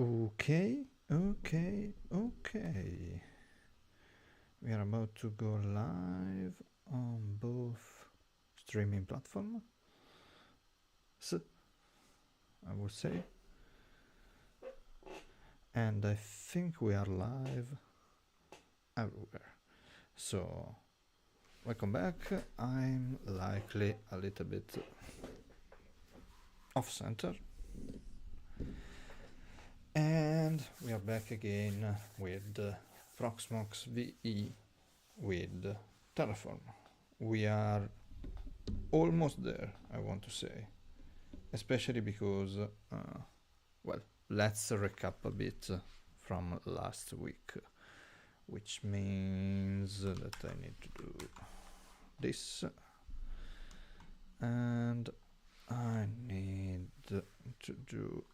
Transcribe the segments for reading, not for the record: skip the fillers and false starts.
Okay. We are about to go live on both streaming platforms, I would say. And I think we are live everywhere. So, welcome back. I'm likely a little bit off center. And we are back again with Proxmox VE with Terraform. We are almost there, I want to say, especially because, well, let's recap a bit from last week, which means that I need to do this, and I need to do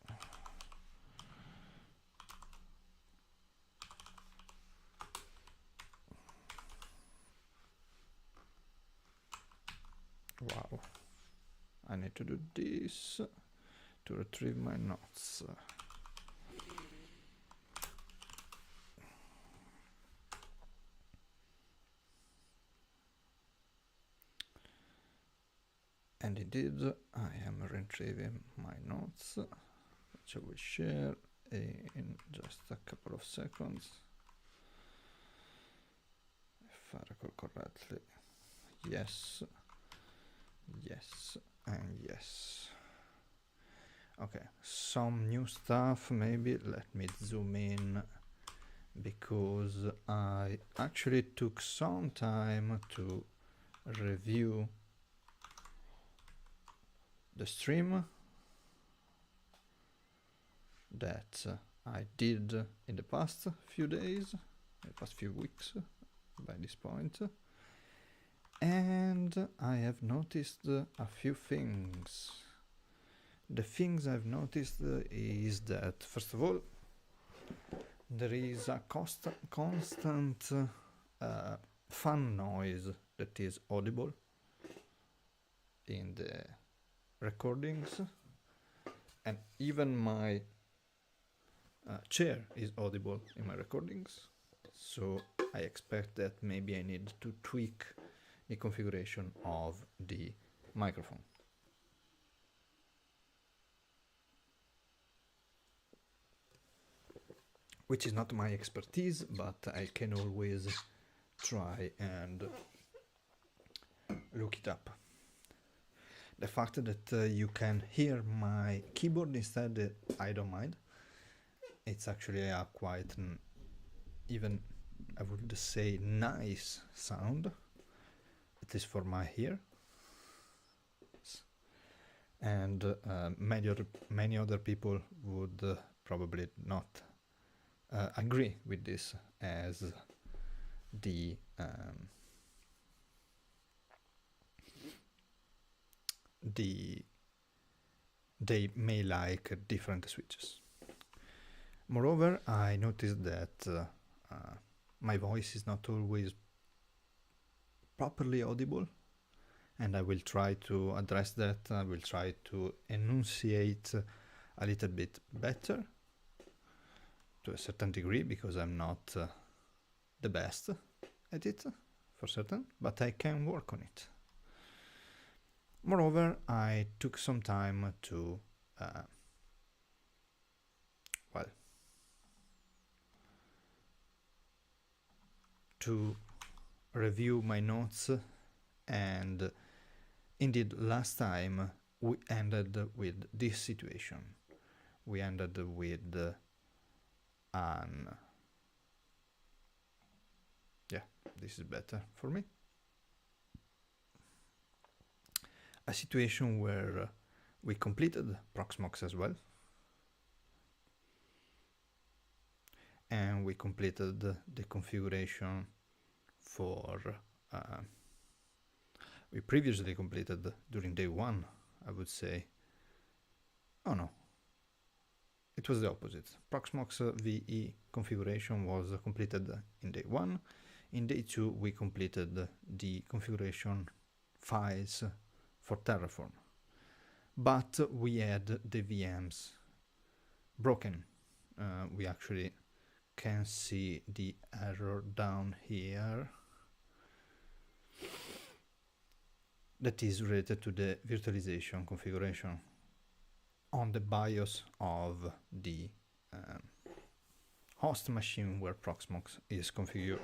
wow, I need to do this to retrieve my notes. And indeed, I am retrieving my notes, which I will share in just a couple of seconds. If I recall correctly. Yes, and yes. Okay, some new stuff maybe. Let me zoom in, because I actually took some time to review the stream that I did in the past few days, the past few weeks by this point, and I have noticed a few things. The things I've noticed is that, first of all, there is a constant fan noise that is audible in the recordings, and even my chair is audible in my recordings, so I expect that maybe I need to tweak the configuration of the microphone. Which is not my expertise, but I can always try and look it up. The fact that you can hear my keyboard instead, I don't mind. It's actually a quite even, I would say, nice sound, at least for my ear. And many other people would probably not agree with this, as they may like different switches. Moreover, I noticed that my voice is not always properly audible, and I will try to address that. I will try to enunciate a little bit better to a certain degree, because I'm not the best at it, for certain, but I can work on it. Moreover, I took some time to well, to review my notes, and indeed last time we ended with this situation. We ended with this is better for me. A situation where we completed Proxmox as well, and we completed the configuration for we previously completed during day one, I would say. Oh no, it was the opposite. Proxmox VE configuration was completed in day one. In day two, we completed the configuration files for Terraform, but we had the VMs broken we actually can see the error down here that is related to the virtualization configuration on the BIOS of the host machine where Proxmox is configured.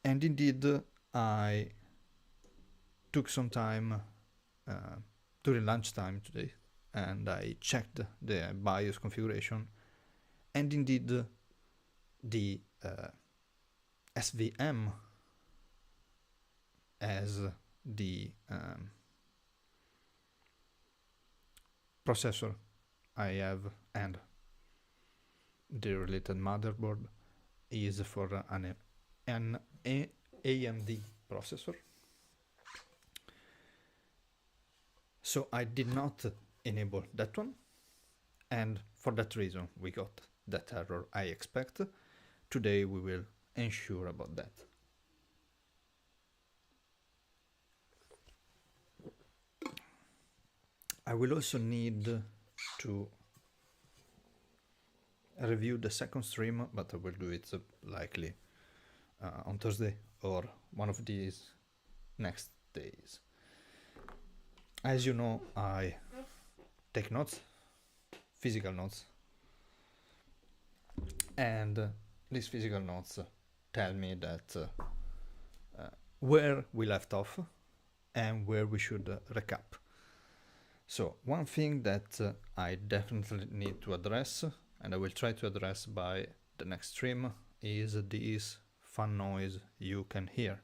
And indeed, I took some time during lunchtime today and I checked the BIOS configuration, and indeed the SVM as the processor I have and the related motherboard is for an AMD processor. So I did not enable that one, and for that reason we got that error I expect. Today we will ensure about that. I will also need to review the second stream, but I will do it likely on Thursday or one of these next days. As you know, I take notes, physical notes, and these physical notes tell me that where we left off and where we should recap. So one thing that I definitely need to address, and I will try to address by the next stream, is this fan noise you can hear.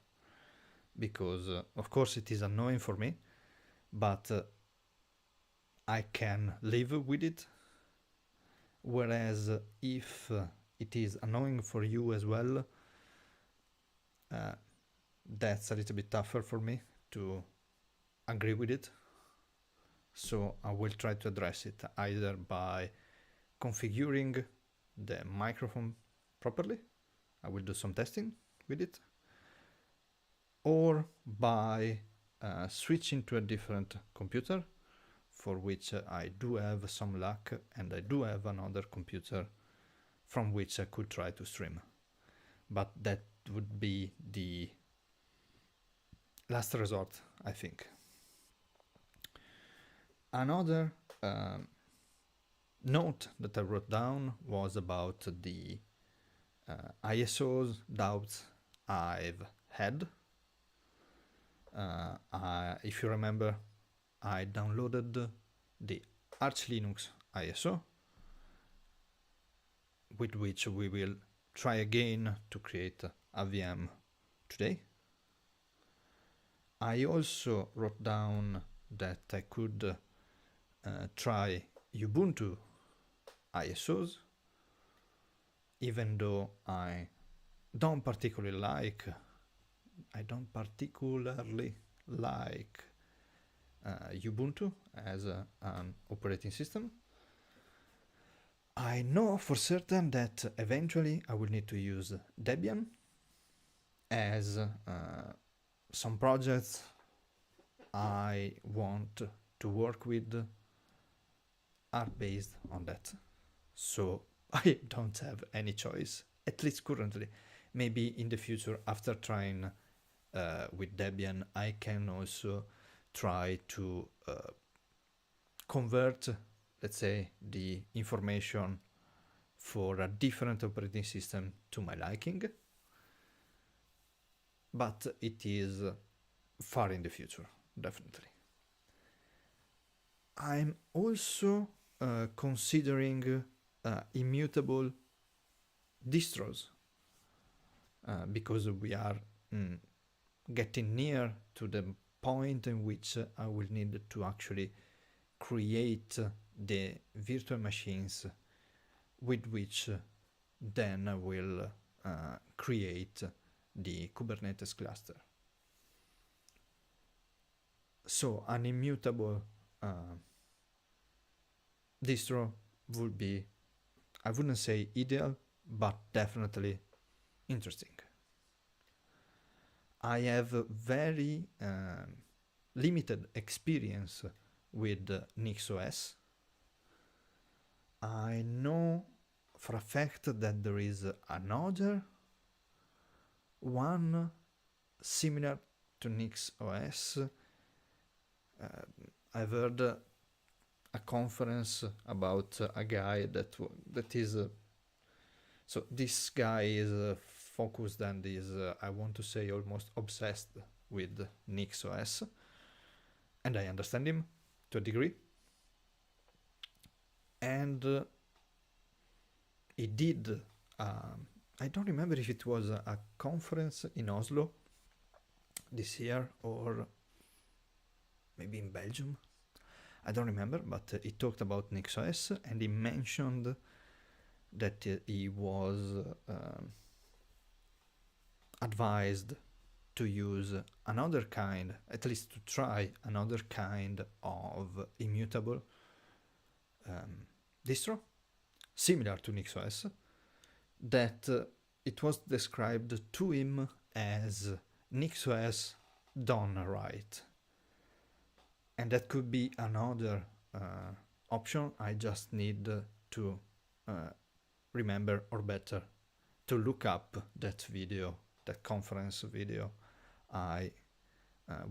Because of course it is annoying for me, but I can live with it. Whereas if it is annoying for you as well, that's a little bit tougher for me to agree with it. So I will try to address it either by configuring the microphone properly, I will do some testing with it, or by switching to a different computer, for which I do have some luck, and I do have another computer from which I could try to stream. But that would be the last resort, I think. Another note that I wrote down was about the ISO's doubts I've had. If you remember, I downloaded the Arch Linux ISO, with which we will try again to create a VM today. I also wrote down that I could try Ubuntu ISOs, even though I don't particularly like Ubuntu as an operating system. I know for certain that eventually I will need to use Debian, as some projects I want to work with are based on that. So I don't have any choice, at least currently. Maybe in the future, after trying with Debian, I can also try to convert, let's say, the information for a different operating system to my liking. But it is far in the future, definitely. I'm also considering immutable distros, because we are getting near to the point in which I will need to actually create the virtual machines with which then I will create the Kubernetes cluster. So an immutable distro would be, I wouldn't say ideal, but definitely interesting. I have very limited experience with NixOS. I know for a fact that there is another one similar to NixOS. I've heard a conference about a guy that is so this guy is focused and is I want to say almost obsessed with NixOS, and I understand him to a degree. And he did I don't remember if it was a conference in Oslo this year or maybe in Belgium, I don't remember, but he talked about NixOS, and he mentioned that he was advised to use another kind, at least to try another kind of immutable distro, similar to NixOS, that it was described to him as NixOS done right. And that could be another option. I just need to remember, or better, to look up that video, that conference video I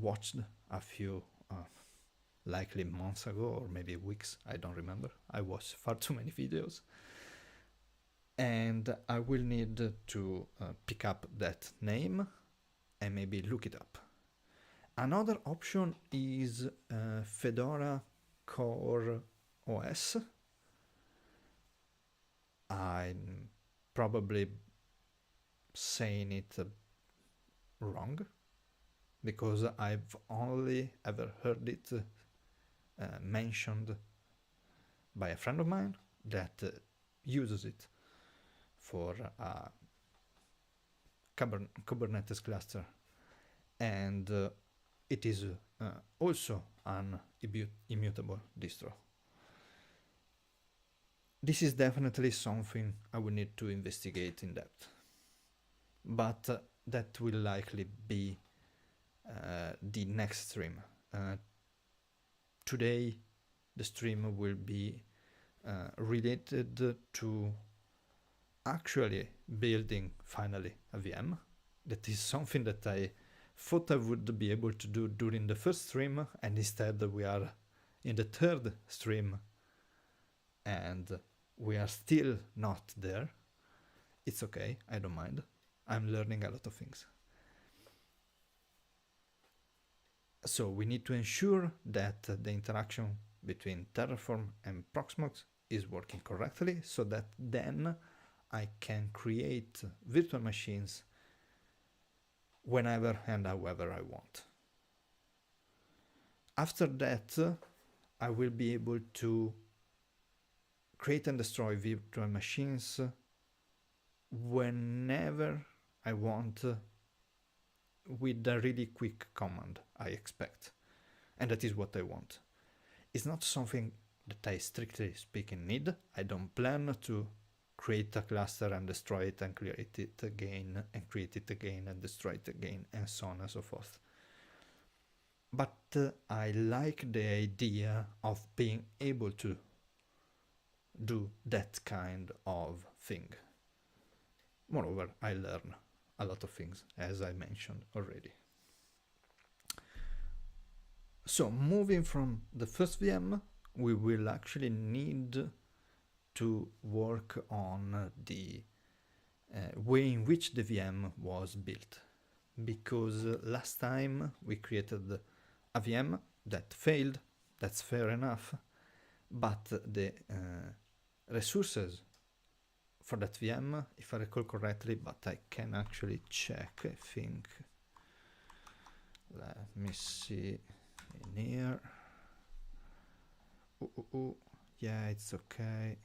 watched a few likely months ago, or maybe weeks, I don't remember. I watched far too many videos. And I will need to pick up that name and maybe look it up. Another option is Fedora Core OS. I'm probably saying it wrong, because I've only ever heard it mentioned by a friend of mine that uses it for a Kubernetes cluster, and it is also an immutable distro. This is definitely something I will need to investigate in depth, but that will likely be the next stream. Today the stream will be related to actually building finally a VM. That is something that I thought I would be able to do during the first stream, and instead we are in the third stream and we are still not there. It's okay, I don't mind. I'm learning a lot of things. So we need to ensure that the interaction between Terraform and Proxmox is working correctly, so that then I can create virtual machines whenever and however I want. After that, I will be able to create and destroy virtual machines whenever I want, with a really quick command, I expect. And that is what I want. It's not something that I strictly speaking need. I don't plan to create a cluster and destroy it and create it again and create it again and destroy it again and so on and so forth. But I like the idea of being able to do that kind of thing. Moreover, I learn a lot of things, as I mentioned already. So moving from the first VM, we will actually need to work on the way in which the VM was built. Because last time we created a VM that failed, that's fair enough, but the resources for that VM, if I recall correctly, but I can actually check, I think. Let me see in here. Yeah, it's okay.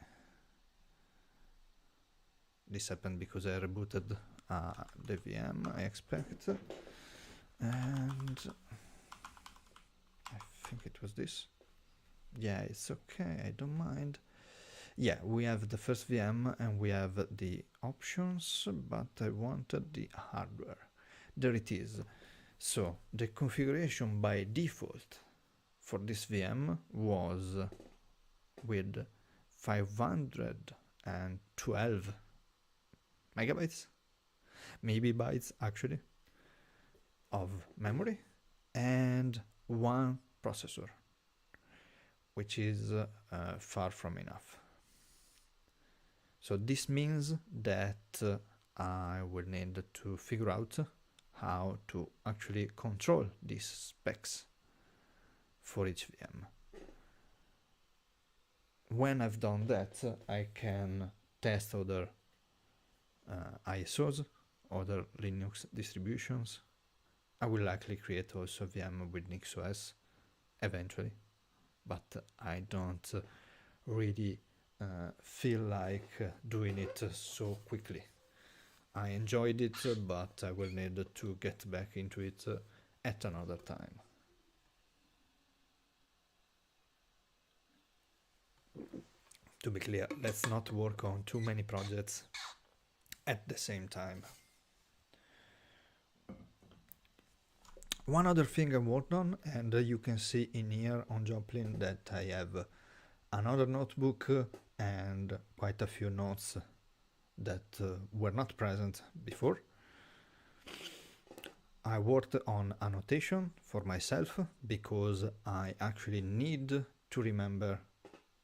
This happened because I rebooted the VM, I expect. And I think it was this. Yeah, it's okay, I don't mind. Yeah, we have the first VM and we have the options, but I wanted the hardware. There it is. So the configuration by default for this VM was with 512 and 12 megabytes, maybe bytes actually, of memory, and one processor, which is far from enough. So this means that I will need to figure out how to actually control these specs for each VM. When I've done that, I can test other ISOs, other Linux distributions. I will likely create also VM with NixOS eventually, but I don't really feel like doing it so quickly. I enjoyed it, but I will need to get back into it at another time. To be clear, let's not work on too many projects at the same time. One other thing I worked on, and you can see in here on Joplin that I have another notebook and quite a few notes that were not present before. I worked on annotation for myself because I actually need to remember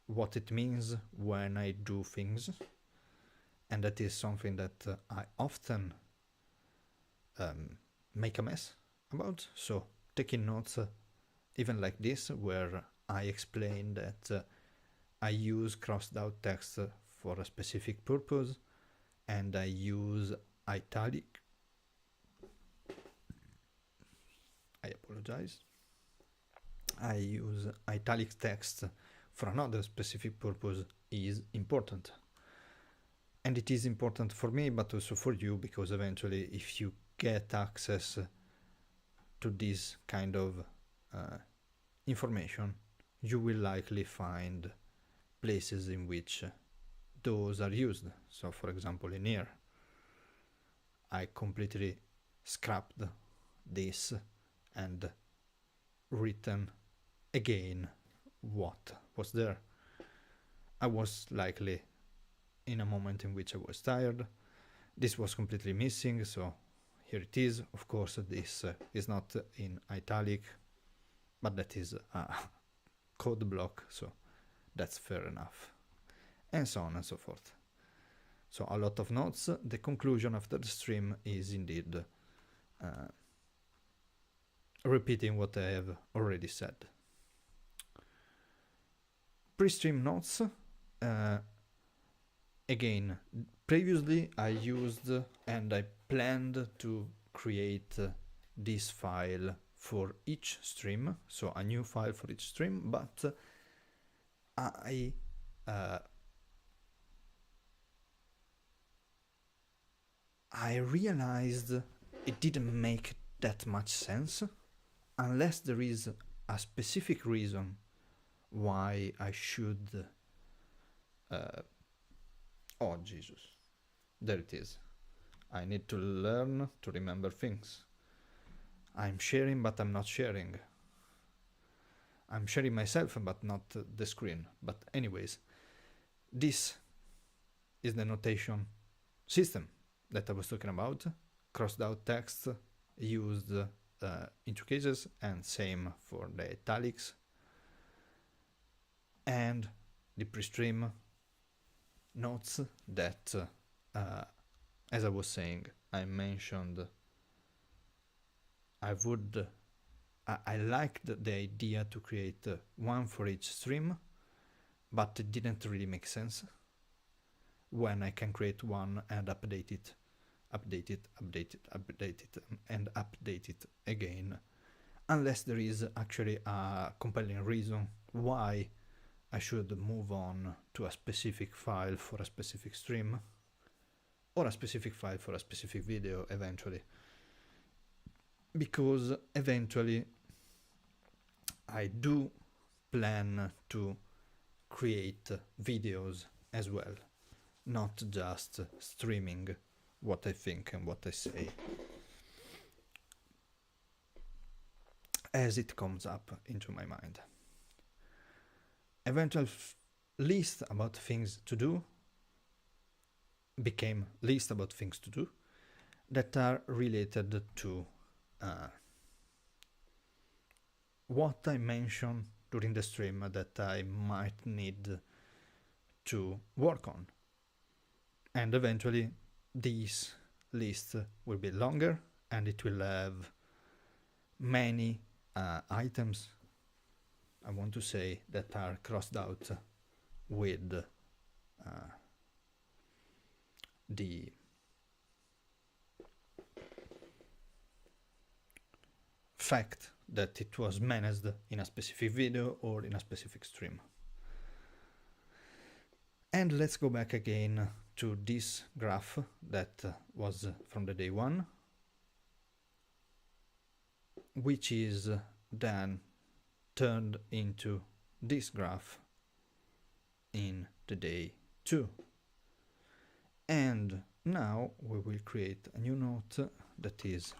what it means when I do things, and that is something that I often make a mess about. So taking notes, even like this, where I explain that I use crossed out text for a specific purpose, and I use italic. I apologize. I use italic text for another specific purpose is important. And it is important for me, but also for you, because eventually if you get access to this kind of information, you will likely find places in which those are used. So for example, in here, I completely scrapped this and written again what was there. I was likely in a moment in which I was tired. This was completely missing, so here it is. Of course, this is not in italic, but that is a code block, so that's fair enough. And so on and so forth. So a lot of notes. The conclusion after the stream is indeed repeating what I have already said. Pre-stream notes. Again, previously I used and I planned to create this file for each stream, so a new file for each stream, but I realized it didn't make that much sense unless there is a specific reason why I should oh Jesus, there it is. I need to learn to remember things. I'm sharing, but I'm not sharing. I'm sharing myself, but not the screen. But anyways, this is the notation system that I was talking about. Crossed out text used in two cases, and same for the italics. And the pre-stream notes that, as I was saying, I mentioned I liked the idea to create one for each stream, but it didn't really make sense when I can create one and update it, and update it again, unless there is actually a compelling reason why I should move on to a specific file for a specific stream, or a specific file for a specific video eventually. Because eventually I do plan to create videos as well, not just streaming what I think and what I say as it comes up into my mind. Eventual list about things to do became list about things to do that are related to what I mentioned during the stream that I might need to work on. And eventually this list will be longer and it will have many items, I want to say, that are crossed out with the fact that it was managed in a specific video or in a specific stream. And let's go back again to this graph that was from the day one, which is then turned into this graph in the day 2. And now we will create a new note that is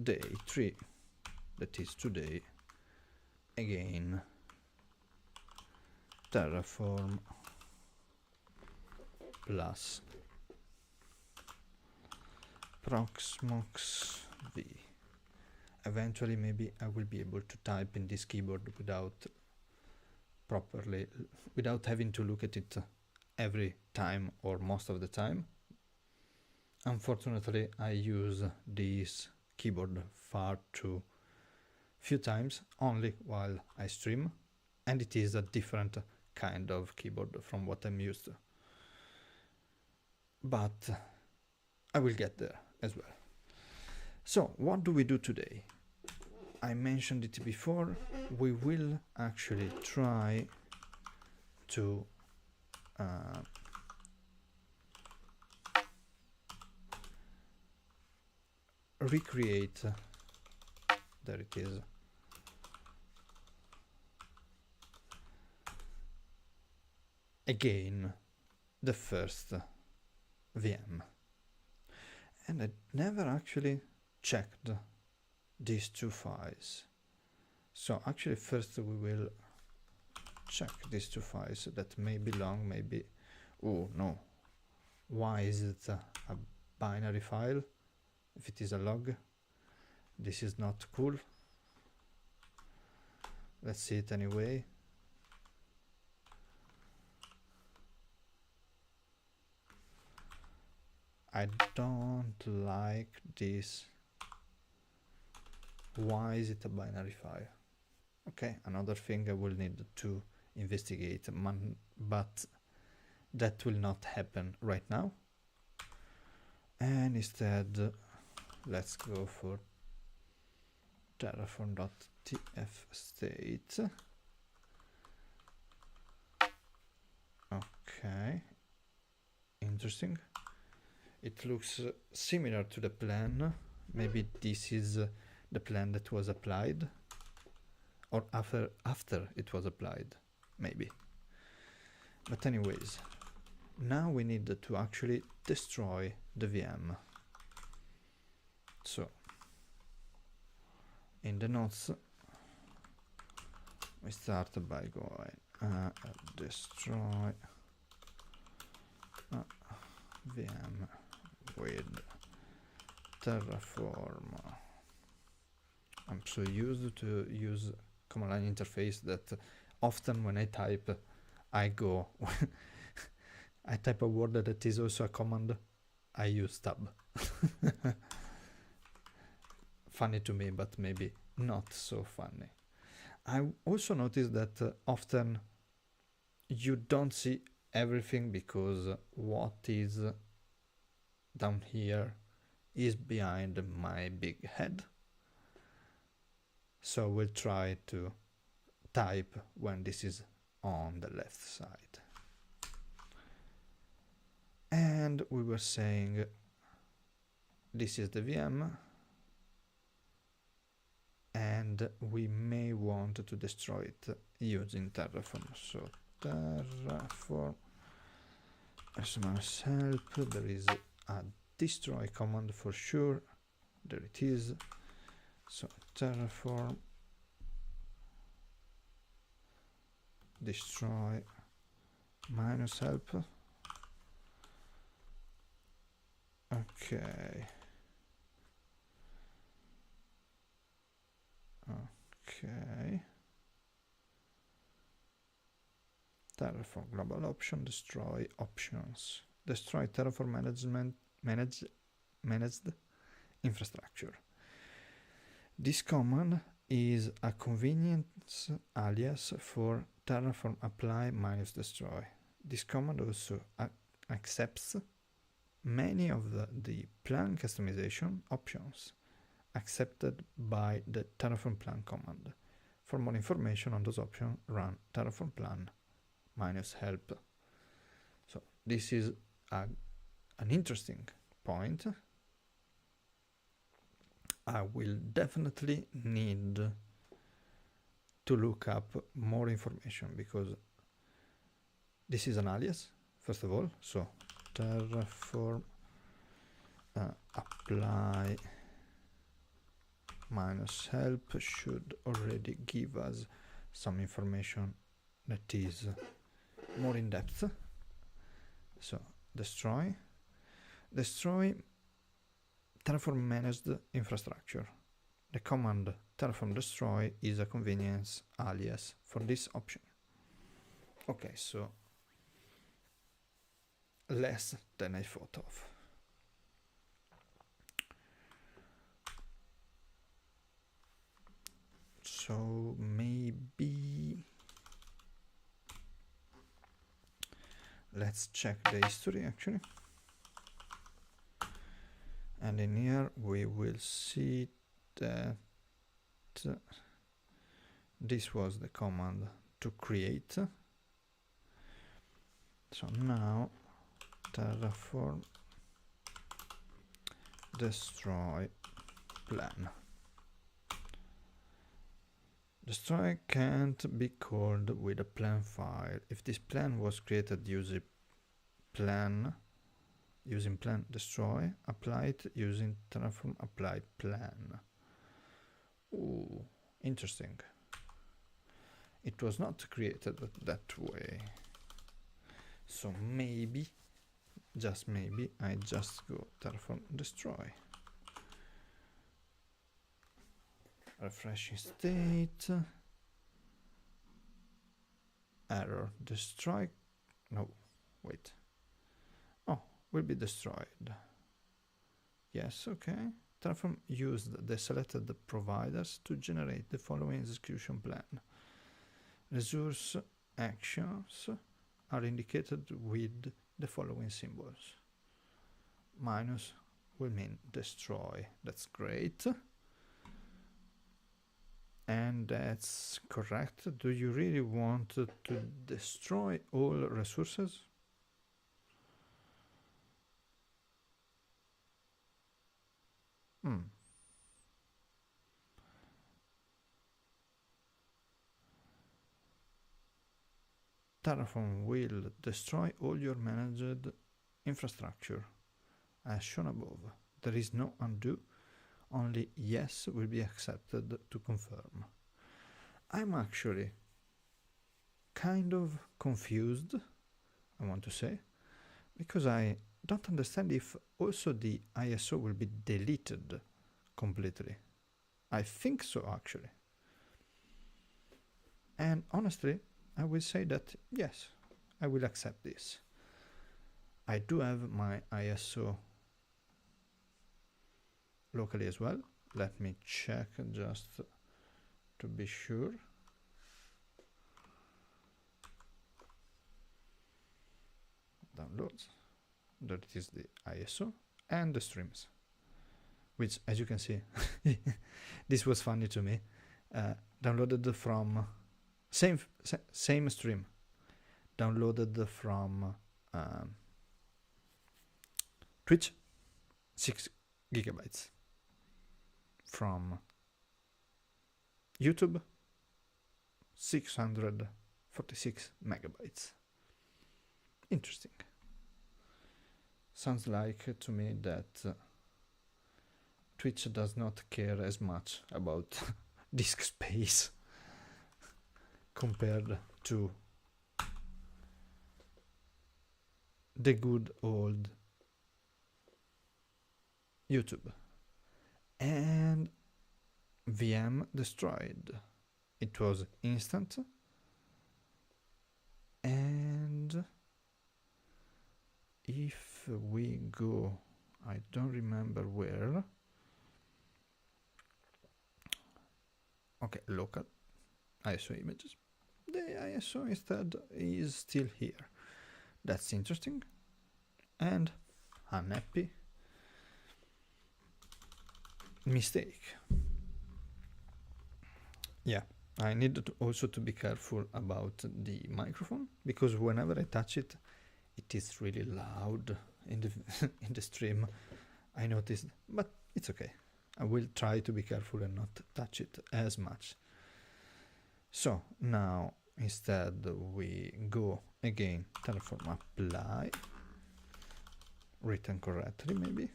day 3, that is today, again Terraform plus Proxmox VE. Eventually maybe I will be able to type in this keyboard without having to look at it every time or most of the time. Unfortunately, I use this keyboard far too few times, only while I stream, and it is a different kind of keyboard from what I'm used to. But I will get there as well. So what do we do today? I mentioned it before, we will actually try to recreate, there it is, again the first VM. And I never actually checked these two files. So actually first we will check these two files that may belong, maybe, oh no, why is it a binary file if it is a log? This is not cool. Let's see it anyway. I don't like this. Why is it a binary file? Okay, another thing I will need to investigate, but that will not happen right now. And instead, let's go for terraform.tf-state. Okay, interesting. It looks similar to the plan. Maybe this is the plan that was applied, or after it was applied, maybe. But anyways, now we need to actually destroy the VM. So in the notes we start by going destroy VM with Terraform. I'm so used to use command line interface that often when I type, I go I type a word that is also a command, I use tab. Funny to me, but maybe not so funny. I also noticed that often you don't see everything because what is down here is behind my big head. So we'll try to type when this is on the left side. And we were saying this is the VM, and we may want to destroy it using Terraform. So Terraform SMS help, there is a destroy command for sure, there it is. So Terraform destroy -help, Okay. Okay. Terraform global option, destroy options. Destroy Terraform managed infrastructure. This command is a convenience alias for Terraform apply minus destroy. This command also accepts many of the plan customization options accepted by the Terraform plan command. For more information on those options, run Terraform plan minus help. So this is an interesting point. I will definitely need to look up more information because this is an alias, first of all. So Terraform apply minus help should already give us some information that is more in depth. So destroy Terraform managed infrastructure. The command Terraform destroy is a convenience alias for this option. Okay, so less than I thought of. So maybe let's check the history actually. And in here we will see that this was the command to create. So now Terraform destroy plan. Destroy can't be called with a plan file. If this plan was created using plan destroy, apply it using Terraform applied plan. Ooh, interesting. It was not created that way. So maybe, just maybe, I just go Terraform destroy. Refreshing state. Error. Destroy. No, wait. Oh, will be destroyed. Yes, okay. Terraform used the selected providers to generate the following execution plan. Resource actions are indicated with the following symbols. Minus will mean destroy. That's great. And that's correct. Do you really want to destroy all resources? Terraform will destroy all your managed infrastructure as shown above. There is no undo. Only yes will be accepted to confirm. I'm actually kind of confused, I want to say, because I don't understand if also the ISO will be deleted completely. I think so, actually. And honestly, I will say that yes, I will accept this. I do have my ISO locally as well. Let me check just to be sure. Downloads. That is the ISO and the streams, which, as you can see, this was funny to me. Downloaded from same stream. Downloaded from Twitch, 6 gigabytes. From YouTube, 646 megabytes. Interesting. Sounds like to me that Twitch does not care as much about disk space compared to the good old YouTube, and VM destroyed. It was instant, and if we go, I don't remember where. Okay, local ISO images. The ISO instead is still here. That's interesting. And unhappy mistake. Yeah, I need also to be careful about the microphone, because whenever I touch it, it is really loud in the in the stream. I noticed, but it's okay. I will try to be careful and not touch it as much. So now instead we go again, Terraform apply, written correctly maybe,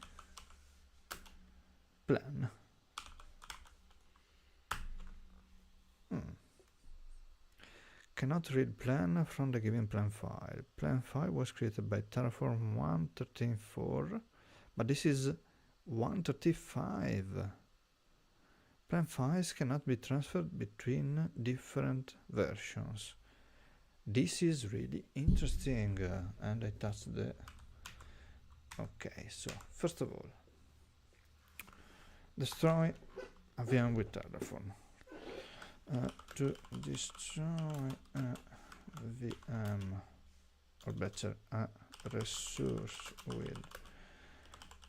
plan. Cannot read plan from the given plan file. Plan file was created by Terraform 1.13.4, but this is 1.35. Plan files cannot be transferred between different versions. This is really interesting, and I touched the... Okay, so first of all, destroy a VM with Terraform. To destroy a VM, or better, a resource with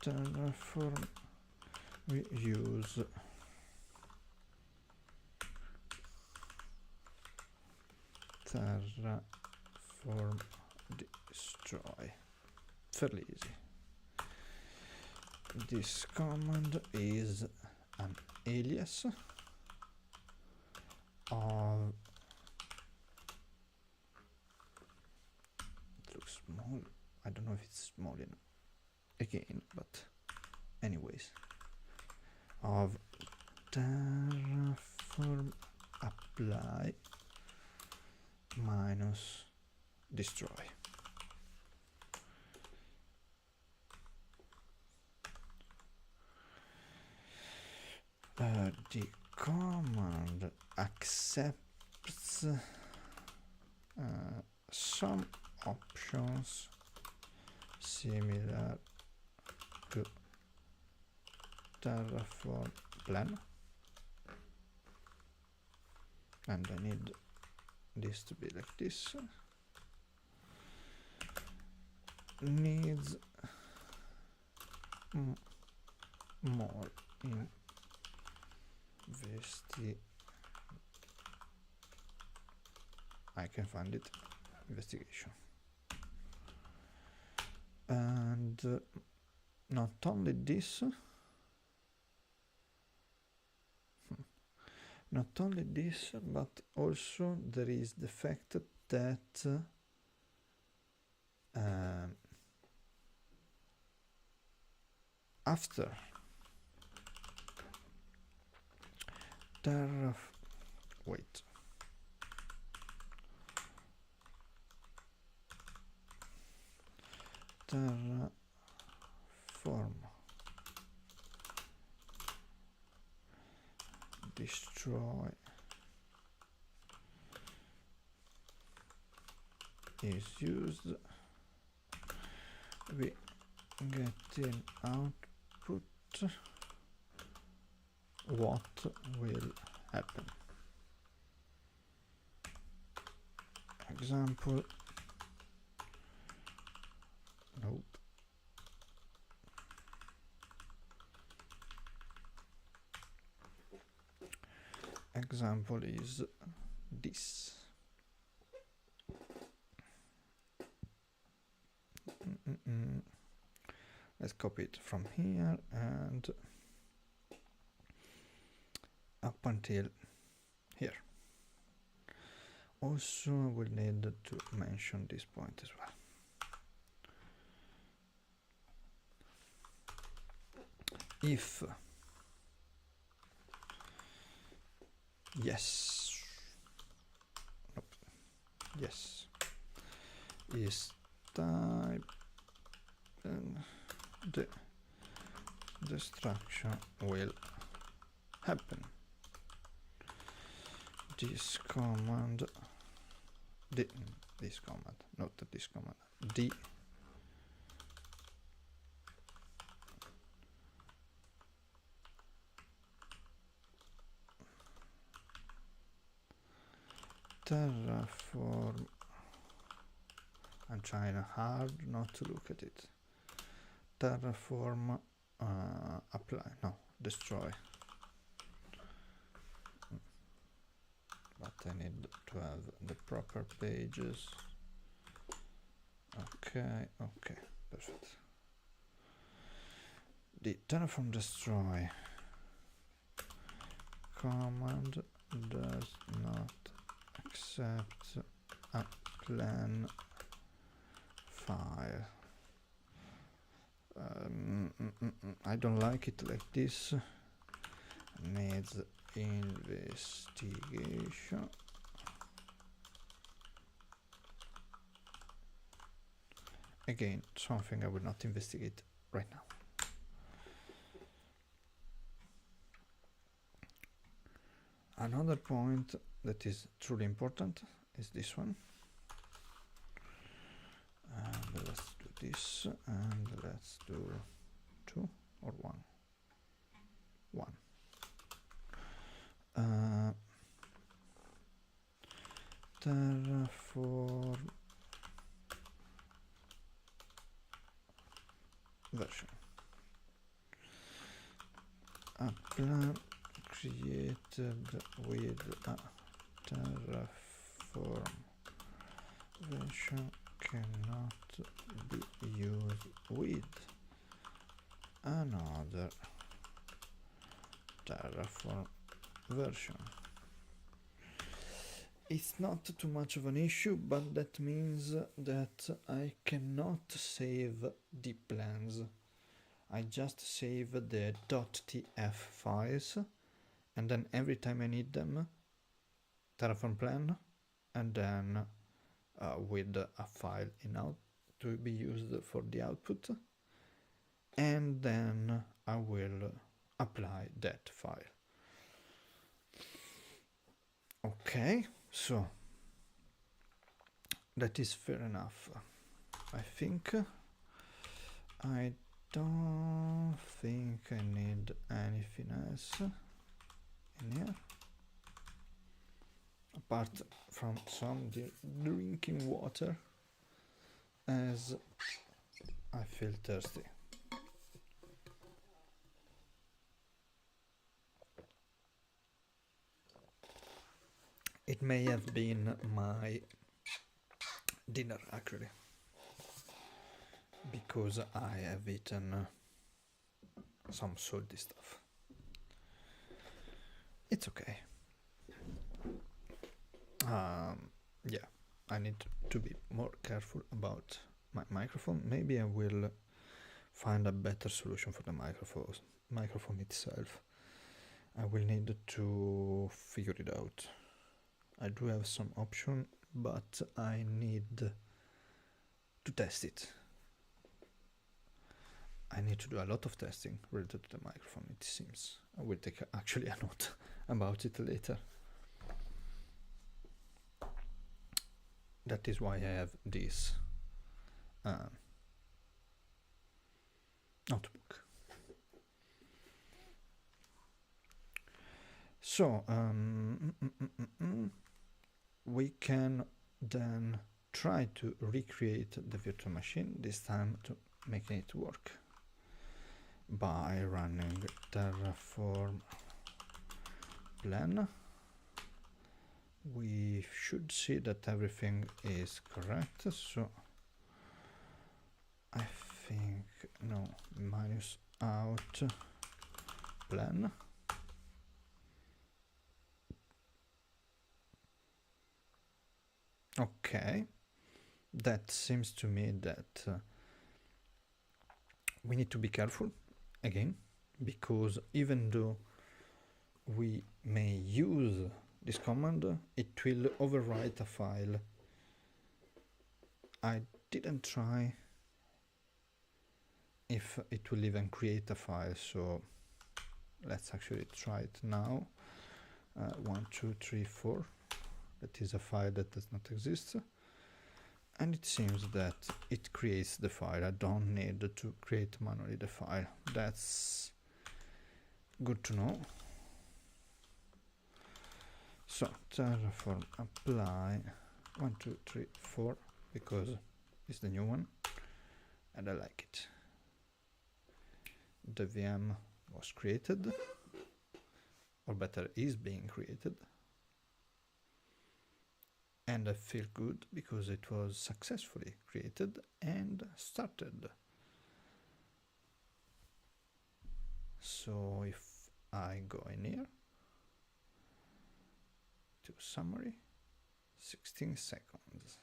Terraform, we use Terraform destroy. Fairly easy. This command is an alias of... It looks small. I don't know if it's small enough again, but anyways, of Terraform apply minus destroy. The command accepts some options similar to Terraform plan, and I need this to be like this. Needs more I can find it, investigation. And not only this, but also there is the fact that after Terraform destroy is used, we get in output what will happen. Example, nope. Example is this. Let's copy it from here and up until here. Also, we'll need to mention this point as well. If yes, nope, yes is type the destruction will happen. This command, this command, not this command, the Terraform. I'm trying hard not to look at it. Terraform apply, no, destroy. But I need to have the proper pages. Okay, okay, perfect. The Terraform destroy command does not accept a plan file. I don't like it like this. Needs investigation. Again, something I will not investigate right now. Another point that is truly important is this one. And let's do this, and let's do 2 or 1. 1. Terraform version. A plan created with a Terraform version cannot be used with another Terraform version. It's not too much of an issue, but that means that I cannot save the plans. I just save the .tf files, and then every time I need them, Terraform plan, and then with a file in out to be used for the output, and then I will apply that file. Okay, so that is fair enough. I think I don't think I need anything else in here apart from some drinking water, as I feel thirsty. It may have been my dinner actually, because I have eaten some salty stuff. It's okay. Yeah, I need to be more careful about my microphone. Maybe I will find a better solution for the microphone itself. I will need to figure it out. I do have some option, but I need to test it. I need to do a lot of testing related to the microphone, it seems. I will take actually a note about it later. That is why I have this notebook. So we can then try to recreate the virtual machine, this time to making it work by running Terraform plan. We should see that everything is correct, so I think no, minus out plan. Okay, that seems to me that we need to be careful again, because even though we may use this command, it will overwrite a file. I didn't try if it will even create a file. So let's actually try it now. 1 2 3 4, that is a file that does not exist, and it seems that it creates the file. I don't need to create manually the file. That's good to know. So Terraform apply 1 2 3 4 because it's the new one and I like it. The VM was created, or better, is being created, and I feel good because it was successfully created and started. So if I go in here to summary, 16 seconds,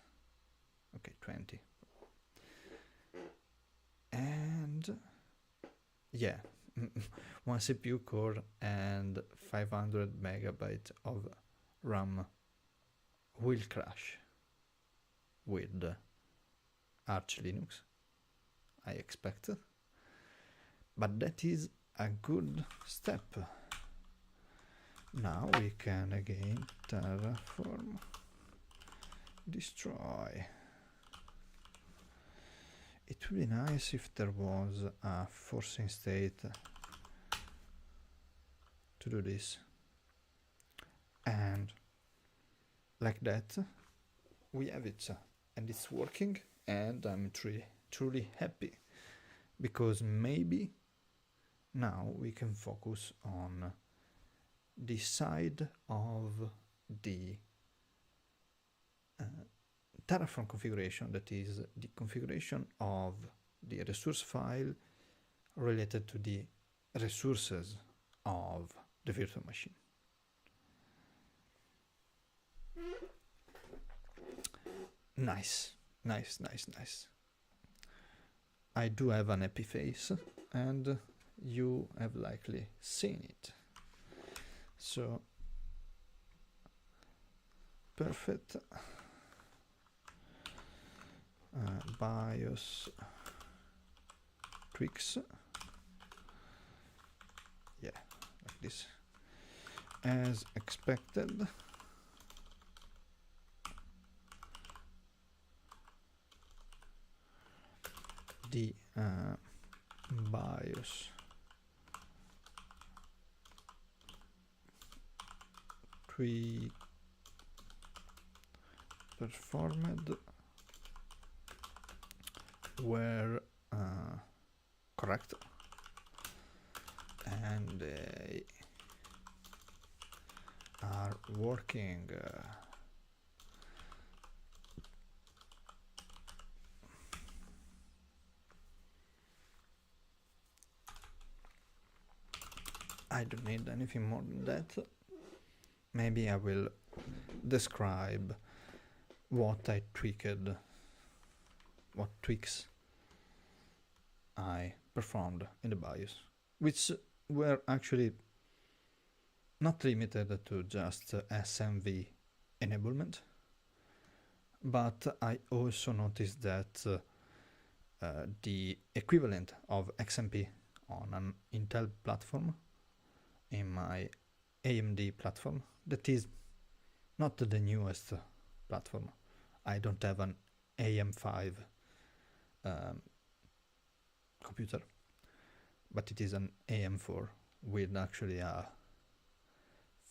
okay, 20, and yeah, 1 CPU core and 500 megabytes of RAM will crash with Arch Linux, I expect, but that is a good step. Now we can again terraform destroy. It would be nice if there was a forcing state to do this, and like that we have it, and it's working, and I'm truly happy, because maybe now we can focus on the side of the Terraform configuration, that is the configuration of the resource file related to the resources of the virtual machine. Nice. I do have an happy face, and you have likely seen it. So, perfect. BIOS tweaks. Yeah, like this. As expected. The BIOS tweak performed were correct, and they are working. I don't need anything more than that. Maybe I will describe what I tweaked, what tweaks I performed in the BIOS, which were actually not limited to just SMV enablement, but I also noticed that the equivalent of XMP on an Intel platform in my AMD platform, that is not the newest platform. I don't have an AM5 computer, but it is an AM4 with actually a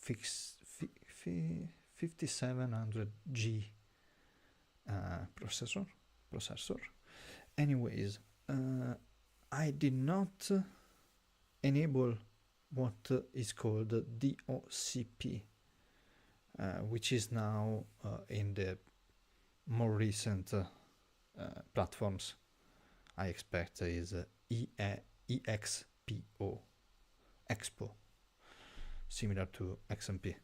5700G processor. Anyways, I did not enable what is called DOCP, which is now in the more recent platforms. I expect is EXPO, similar to XMP.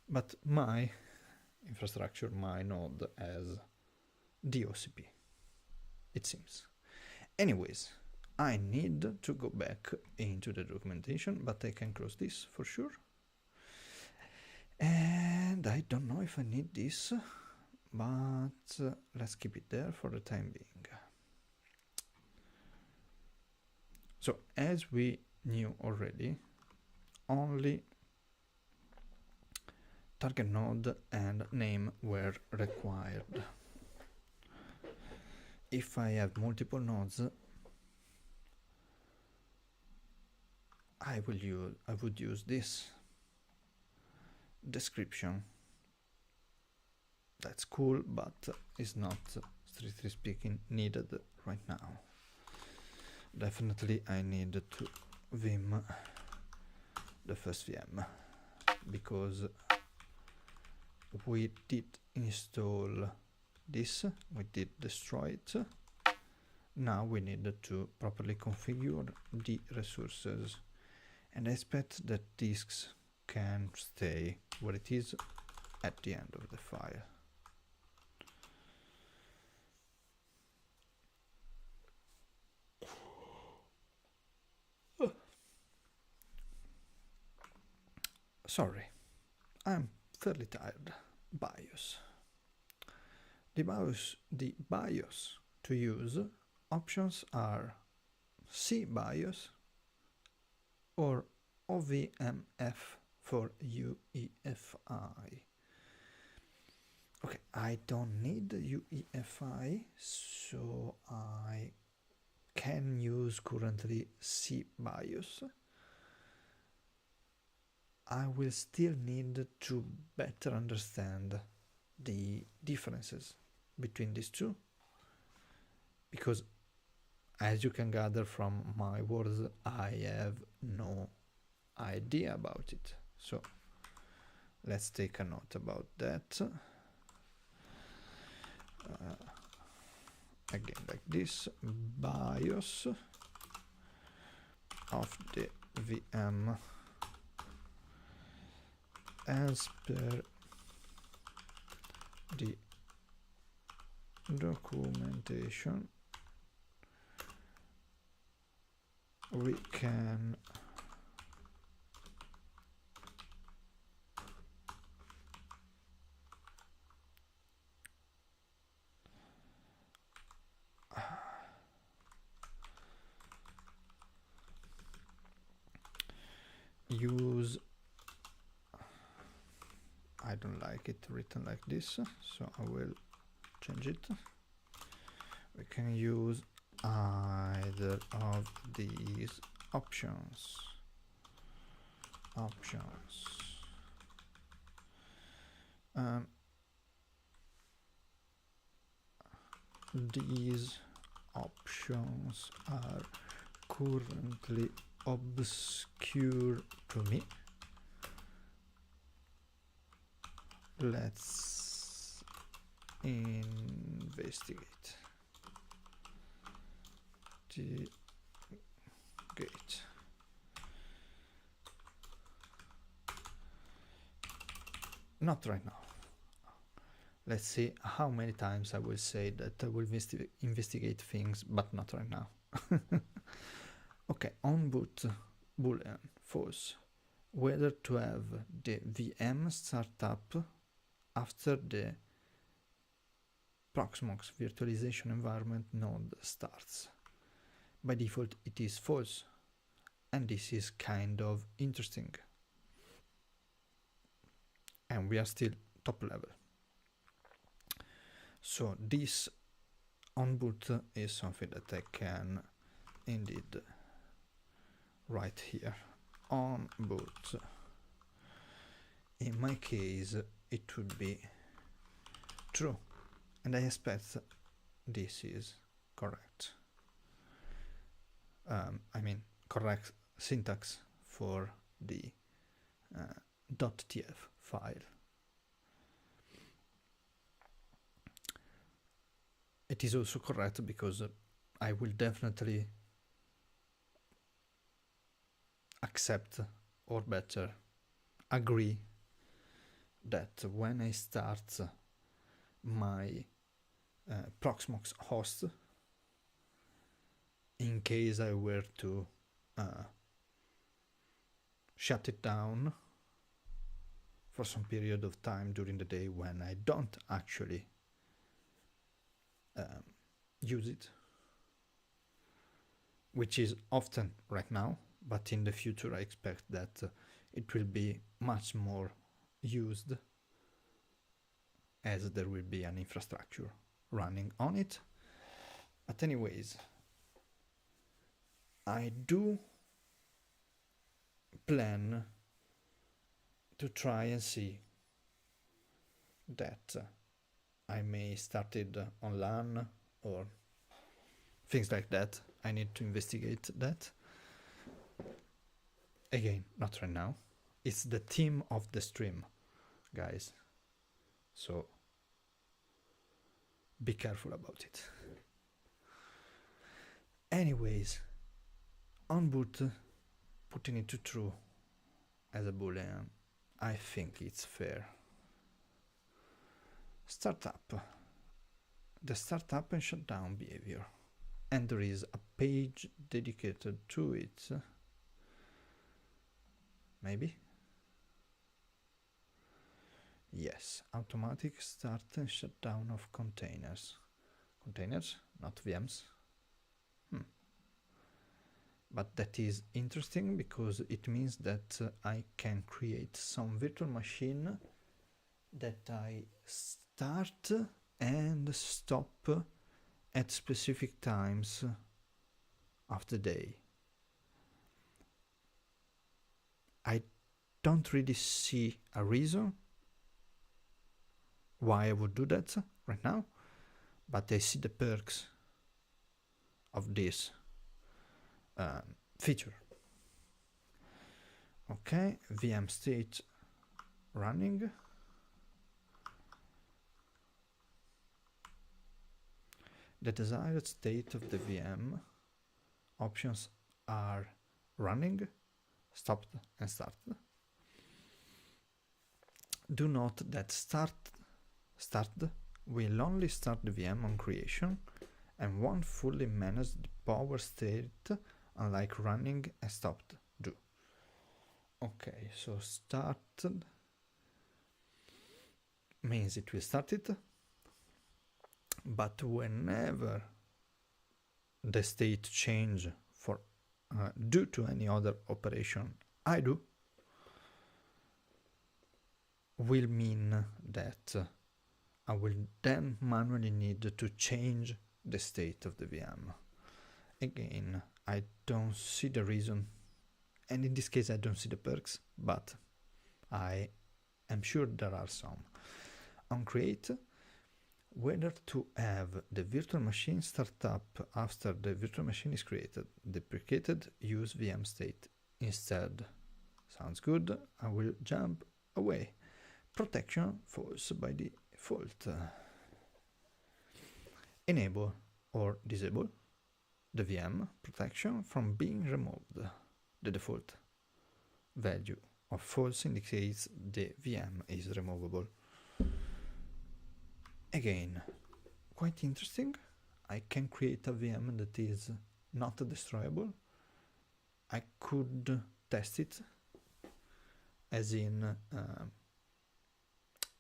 But my infrastructure, my node, has DOCP, it seems. Anyways, I need to go back into the documentation, but I can close this for sure. And I don't know if I need this, but let's keep it there for the time being. So as we knew already, only target node and name were required. If I have multiple nodes, I would use this description. That's cool, but is not, strictly speaking, needed right now. Definitely I need to vim the first VM, because we did install this, we did destroy it. Now we need to properly configure the resources, and I expect that disks can stay where it is at the end of the file. Sorry, I'm fairly tired. BIOS. The BIOS to use options are CBIOS or OVMF for UEFI. Okay, I don't need UEFI, so I can use currently CBIOS. I will still need to better understand the differences between these two, because as you can gather from my words, I have no idea about it. So let's take a note about that. Again, like this, BIOS of the VM as per the documentation. We can use, I don't like it written like this, so I will change it. We can use either of these options. These options are currently obscure to me. Let's investigate the gate. Not right now. Let's see how many times I will say that I will investigate things, but not right now. Okay, on boot boolean false, whether to have the VM startup after the Proxmox virtualization environment node starts. By default it is false, and this is kind of interesting. And we are still top level. So this on boot is something that I can indeed write here. On boot. In my case, it would be true, and I expect this is correct. I mean, correct syntax for the .tf file. It is also correct because I will definitely accept, or better, agree that when I start my Proxmox host, in case I were to shut it down for some period of time during the day when I don't actually use it, which is often right now, but in the future I expect that it will be much more used, as there will be an infrastructure running on it. But anyways, I do plan to try and see that I may start it on LAN or things like that. I need to investigate that. Again, not right now. It's the theme of the stream, guys. So be careful about it. Anyways, on boot, putting it to true as a boolean, I think it's fair. Startup. The startup and shutdown behavior. And there is a page dedicated to it. Maybe? Yes, automatic start and shutdown of containers. Containers, not VMs. But that is interesting because it means that I can create some virtual machine that I start and stop at specific times of the day. I don't really see a reason why I would do that right now, but I see the perks of this feature. Okay, VM state running. The desired state of the VM options are running, stopped, and started. Do note that started will only start the VM on creation and won't fully manage the power state, unlike running and stopped do. Okay, so started means it will start it, but whenever the state change for due to any other operation I do, will mean that I will then manually need to change the state of the VM. Again, I don't see the reason, and in this case I don't see the perks, but I am sure there are some. On create, whether to have the virtual machine start up after the virtual machine is created. Deprecated, use VM state instead. Sounds good. I will jump away. Protection false by default. Enable or disable the VM protection from being removed. The default value of false indicates the VM is removable. Again, quite interesting. I can create a VM that is not destroyable. I could test it, as in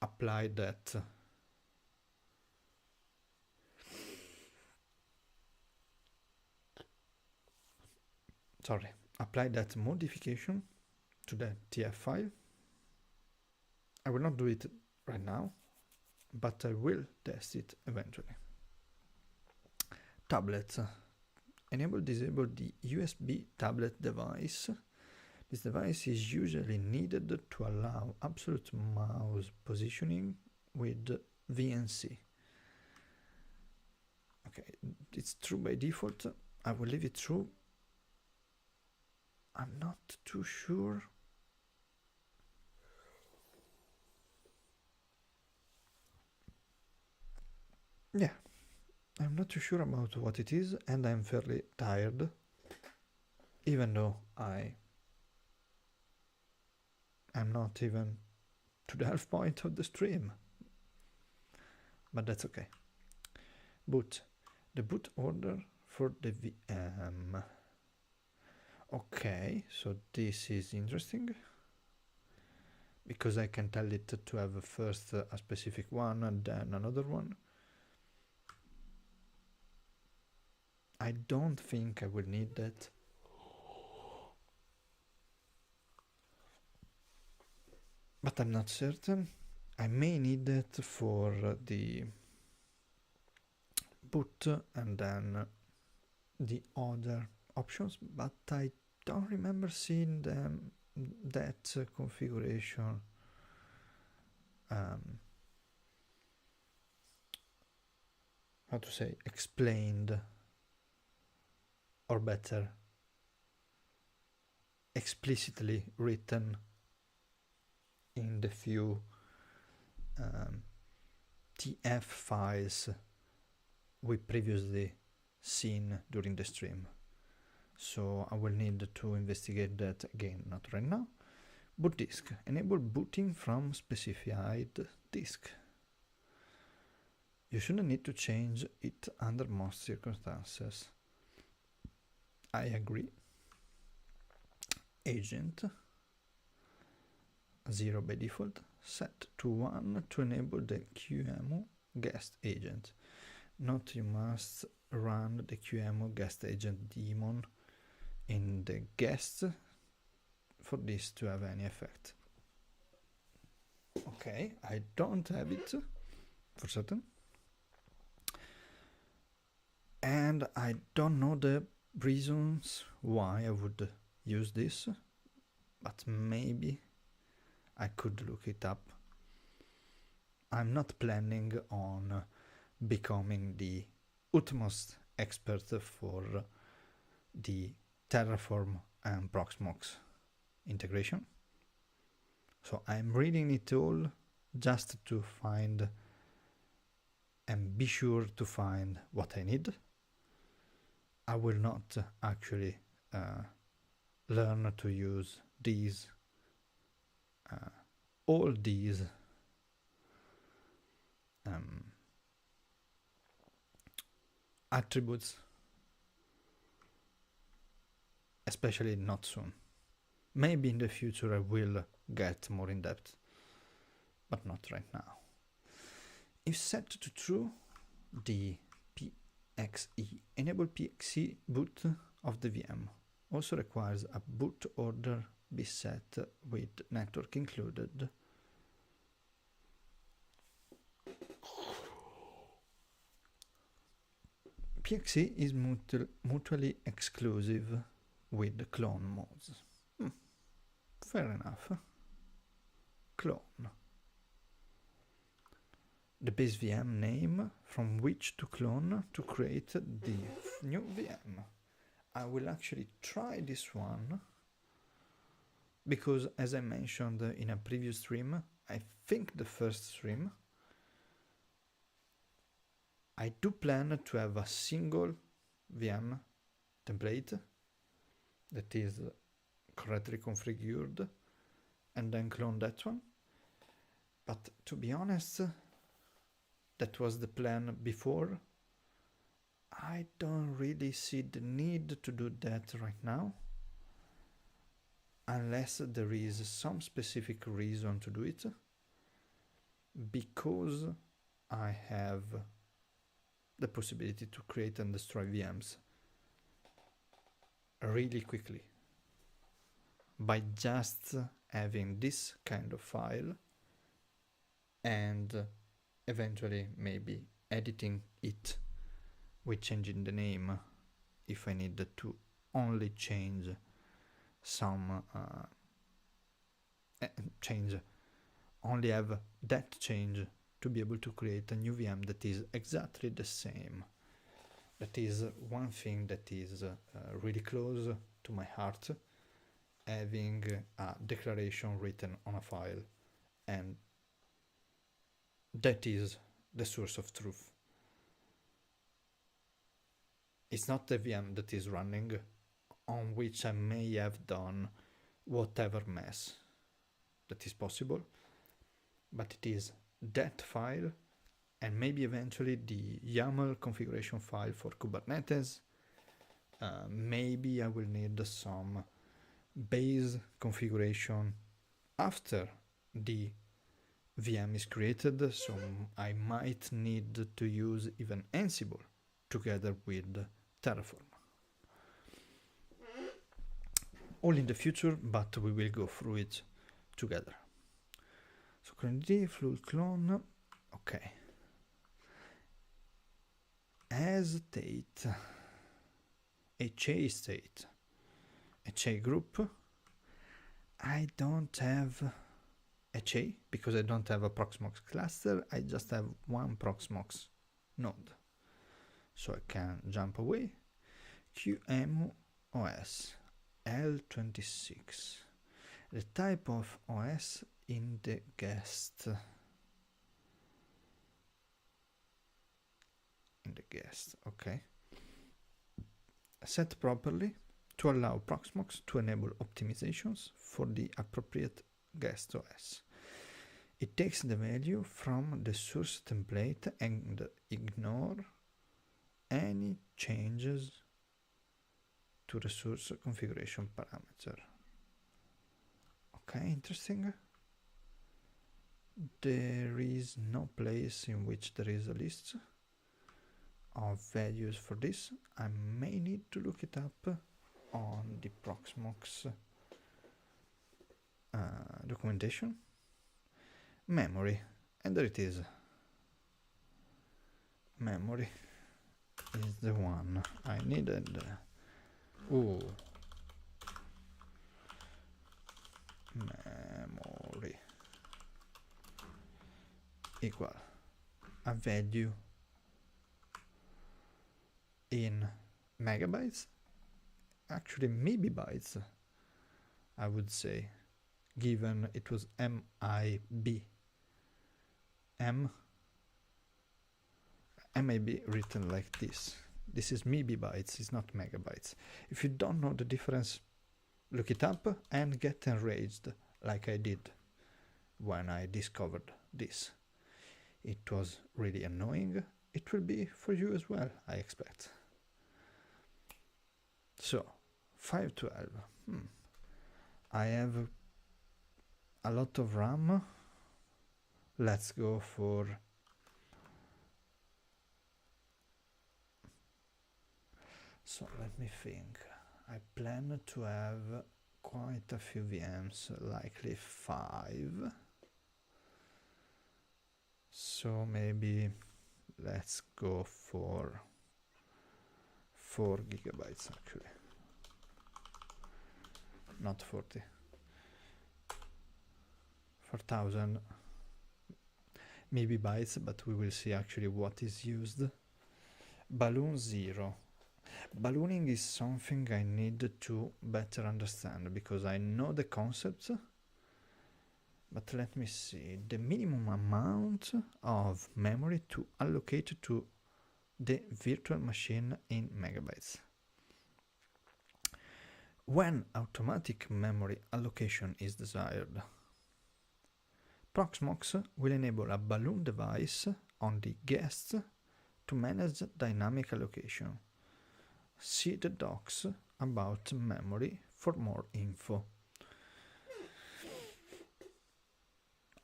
apply that modification to the TF file. I will not do it right now, but I will test it eventually. Tablet. Enable, disable the USB tablet device. This device is usually needed to allow absolute mouse positioning with VNC. Okay, it's true by default. I will leave it true. I'm not too sure. Yeah, I'm not too sure about what it is, and I'm fairly tired, even though I'm not even to the half point of the stream, but that's okay. Boot. The boot order for the VM. Okay, so this is interesting, because I can tell it to have first a specific one and then another one. I don't think I will need that. But I'm not certain. I may need it for the boot and then the other options, but I don't remember seeing them that configuration how to say, explained, or better, explicitly written in the few TF files we previously seen during the stream. So I will need to investigate that again, not right now. Boot disk. Enable booting from specified disk. You shouldn't need to change it under most circumstances. I agree. Agent 0 by default, set to 1 to enable the QEMU guest agent. Note you must run the QEMU guest agent daemon in the guest for this to have any effect. Okay, I don't have it for certain. And I don't know the reasons why I would use this, but maybe I could look it up. I'm not planning on becoming the utmost expert for the Terraform and Proxmox integration. So I'm reading it all just to find and be sure to find what I need. I will not actually learn to use these, all these attributes, especially not soon. Maybe in the future I will get more in depth, but not right now. If set to true, the PXE, enable PXE boot of the VM, also requires a boot order be set with network included. PXE is mutually exclusive with clone modes. Fair enough. Clone. The base VM name from which to clone to create the new VM. I will actually try this one because, as I mentioned in a previous stream, I think the first stream, I do plan to have a single VM template that is correctly configured and then clone that one. But to be honest, that was the plan before. I don't really see the need to do that right now, unless there is some specific reason to do it, because I have the possibility to create and destroy VMs really quickly by just having this kind of file and eventually maybe editing it with changing the name if I need to only change some only have that change to be able to create a new VM that is exactly the same. That is one thing that is really close to my heart, having a declaration written on a file, and that is the source of truth. It's not the VM that is running on which I may have done whatever mess that is possible, but it is that file and maybe eventually the YAML configuration file for Kubernetes. Maybe I will need some base configuration after the VM is created, so I might need to use even Ansible together with Terraform. All in the future, but we will go through it together. So currently full clone, okay. As state, HA state, HA group. I don't have HA because I don't have a Proxmox cluster. I just have one Proxmox node. So I can jump away. QEMU-OS L26. The type of OS in the guest. Okay. Set properly to allow Proxmox to enable optimizations for the appropriate guest OS. It takes the value from the source template and ignore any changes to the source configuration parameter. Okay, interesting. There is no place in which there is a list of values for this. I may need to look it up on the Proxmox documentation. Memory, and there it is. Memory is the one I needed. Ooh. Memory equal a value in megabytes, actually maybe bytes, I would say, given it was MIB. MIB written like this. This is MIB bytes, it's not megabytes. If you don't know the difference, look it up and get enraged like I did when I discovered this. It was really annoying. It will be for you as well, I expect. So, 512. I have a lot of RAM. Let's go for so let me think. I plan to have quite a few VMs, likely 5. So maybe let's go for 4 gigabytes actually, not 40. 4000 maybe bytes, but we will see actually what is used. Balloon 0. Ballooning is something I need to better understand because I know the concepts, but let me see. The minimum amount of memory to allocate to the virtual machine in megabytes. When automatic memory allocation is desired, Proxmox will enable a balloon device on the guest to manage dynamic allocation. See the docs about memory for more info.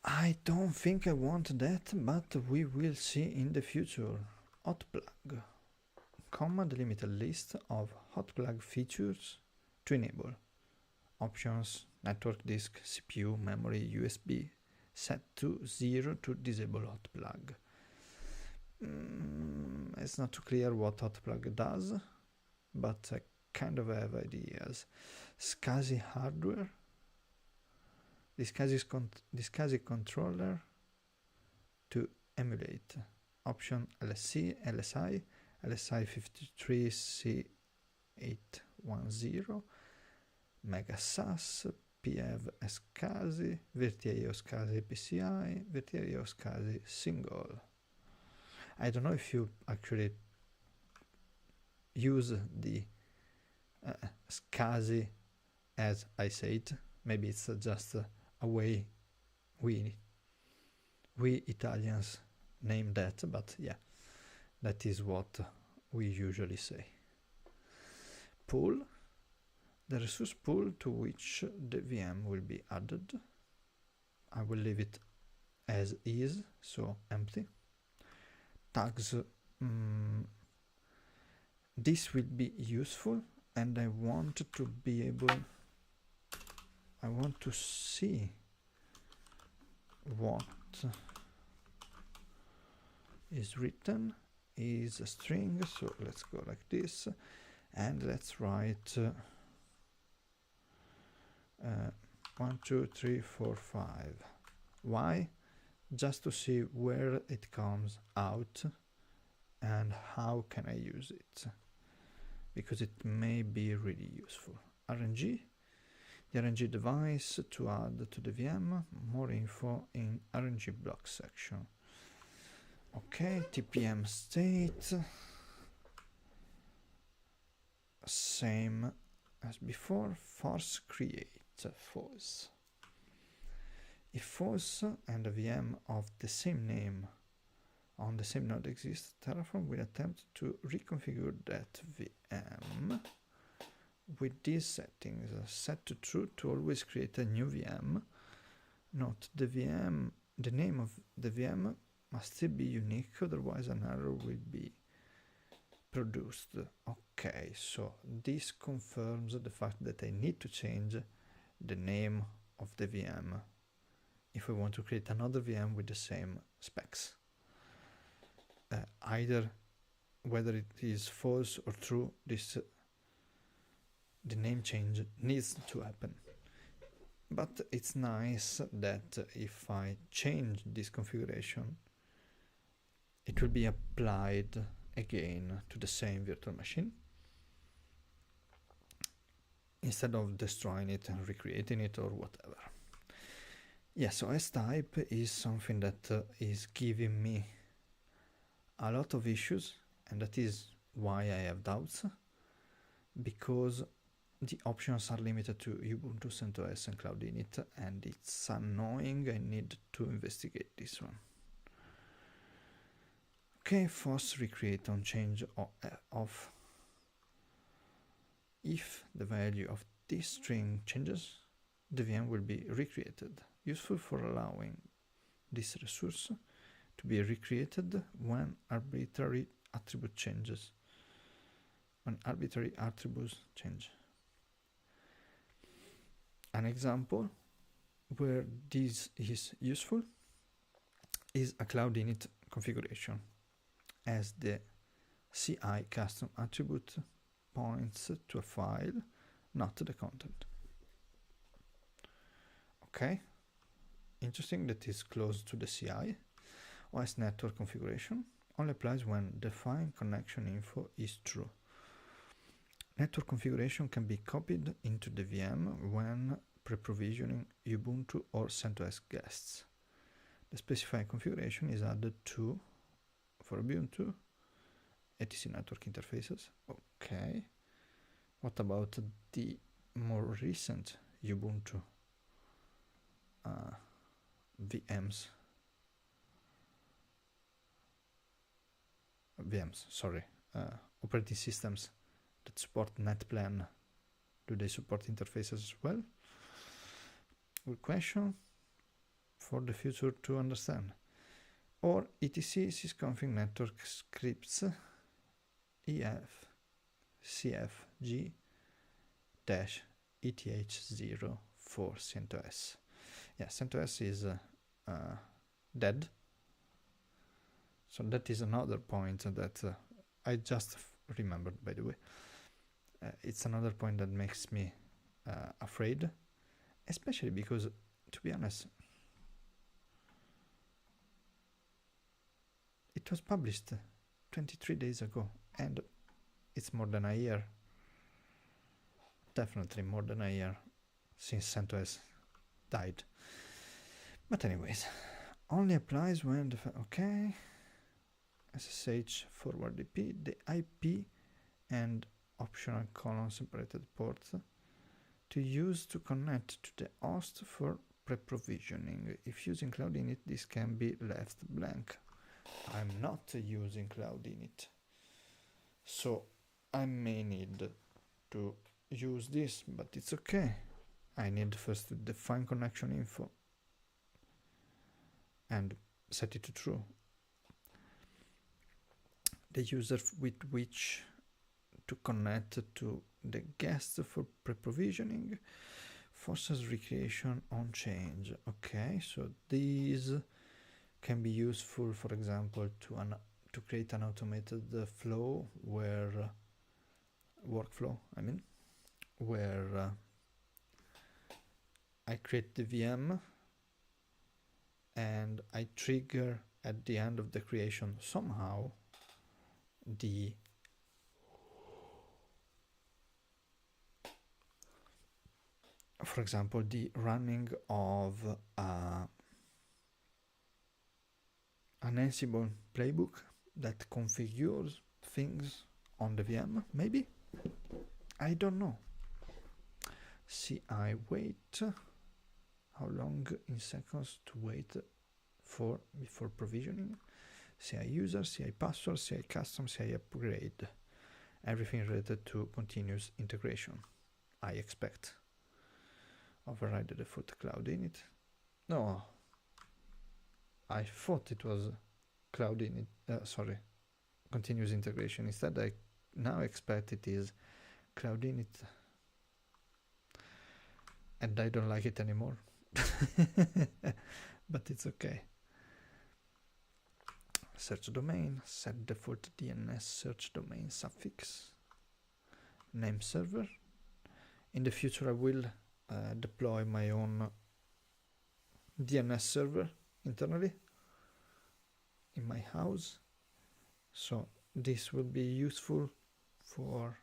I don't think I want that, but we will see in the future. Hot plug. Command limited list of hot plug features to enable. Options, network disk, CPU, memory, USB. Set to 0 to disable hot plug. It's not too clear what hot plug does, but I kind of have ideas. SCSI hardware. This SCSI controller to emulate. Option LSI, LSI 53C810, Mega SAS, PF SCSI, VirtIO SCSI PCI, VirtIO SCSI single. I don't know if you actually use the SCSI as I say it. Maybe it's just a way we Italians name that, but yeah, that is what we usually say. Pool, the resource pool to which the VM will be added. I will leave it as is, so empty. Tags, this will be useful, and I want to be able, I want to see what is written is a string. So let's go like this, and let's write 1 2 3 4 5. Why? Just to see where it comes out and how can I use it, because it may be really useful. RNG, the RNG device to add to the VM, more info in RNG block section. Okay, TPM state, same as before, force create false. If false and a VM of the same name on the same node exists, Terraform will attempt to reconfigure that VM with these settings. Set to true to always create a new VM. Note the VM, the name of the VM must still be unique, otherwise an error will be produced. Okay, so this confirms the fact that I need to change the name of the VM if I want to create another VM with the same specs. Either whether it is false or true, this the name change needs to happen. But it's nice that if I change this configuration, it will be applied again to the same virtual machine, instead of destroying it and recreating it or whatever. Yeah, so S-type is something that is giving me a lot of issues, and that is why I have doubts, because the options are limited to Ubuntu, CentOS and Cloud Init, and it's annoying. I need to investigate this one. Okay, force recreate on change of. If the value of this string changes, the VM will be recreated. Useful for allowing this resource to be recreated when arbitrary attribute changes. When arbitrary attributes change. An example where this is useful is a Cloud Init configuration, as the CI custom attribute points to a file, not to the content. Okay, interesting that is close to the CI. OS network configuration only applies when defined connection info is true. Network configuration can be copied into the VM when pre-provisioning Ubuntu or CentOS guests. The specified configuration is added to, for Ubuntu, etc network interfaces. Okay. What about the more recent Ubuntu VMs? Operating systems that support NetPlan. Do they support interfaces as well? Good question for the future to understand. Or etc sysconfig network scripts ef cfg -eth0 for CentOS. Yeah, CentOS is dead. So that is another point that I just remembered, by the way. It's another point that makes me afraid, especially because, to be honest, it was published 23 days ago, and it's more than a year, definitely more than a year since CentOS died. But anyways, only applies when the okay, SSH forward IP, the IP and optional colon separated ports to use to connect to the host for pre-provisioning. If using Cloud Init, this can be left blank. I'm not using Cloud Init, so I may need to use this, but it's okay. I need first to define connection info and set it to true. The user with which to connect to the guest for pre-provisioning, forces recreation on change. Okay, so these can be useful, for example, to create an automated flow where workflow, I mean, where I create the VM and I trigger at the end of the creation somehow the for example the running of an Ansible playbook that configures things on the VM, maybe? I don't know. CI wait. How long in seconds to wait for before provisioning? CI user, CI password, CI custom, CI upgrade. Everything related to continuous integration, I expect. Override the default cloud init. No, I thought it was cloud init, sorry, continuous integration. Instead, I now expect it is cloud init, and I don't like it anymore. But it's okay. Search domain, set default DNS search domain suffix, name server. In the future, I will deploy my own DNS server internally in my house, so this will be useful for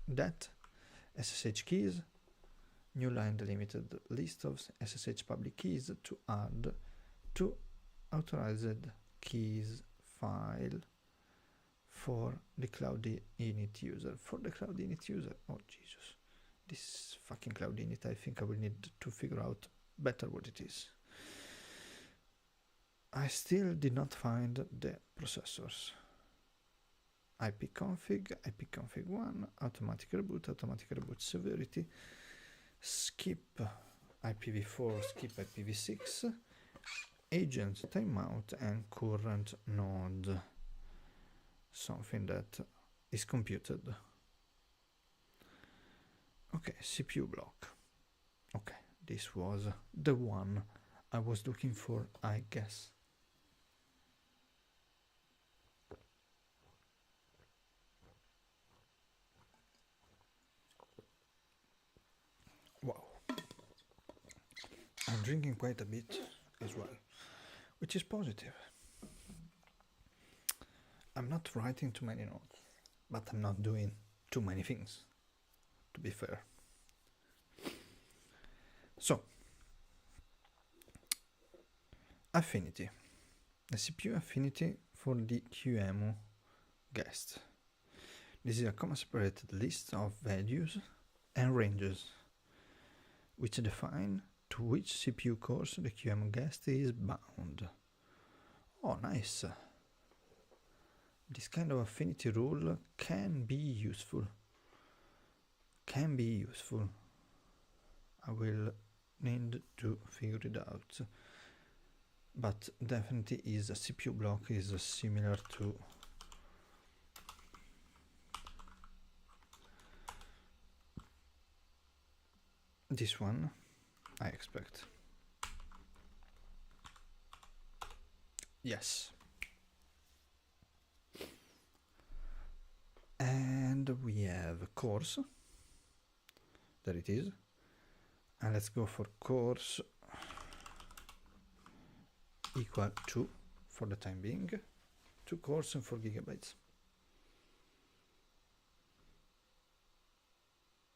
that. SSH keys, new line delimited list of SSH public keys to add to authorized keys file for the cloud init user. For the cloud init user, oh Jesus, this fucking cloud init, I think I will need to figure out better what it is. I still did not find the processors. ipconfig, ipconfig1, automatic reboot severity, skip IPv4, skip IPv6, agent timeout, and current node, something that is computed. Okay, CPU block. Okay, this was the one I was looking for, I guess. Wow. I'm drinking quite a bit as well, which is positive. I'm not writing too many notes, but I'm not doing too many things, to be fair. So, affinity. The CPU affinity for the QEMU guest. This is a comma-separated list of values and ranges, which define to which CPU cores the QEMU guest is bound. Oh, nice. This kind of affinity rule can be useful. I will need to figure it out. But definitely is a CPU block is similar to this one, I expect. Yes. And we have cores. There it is. And let's go for cores equal to, for the time being, 2 cores and 4 gigabytes.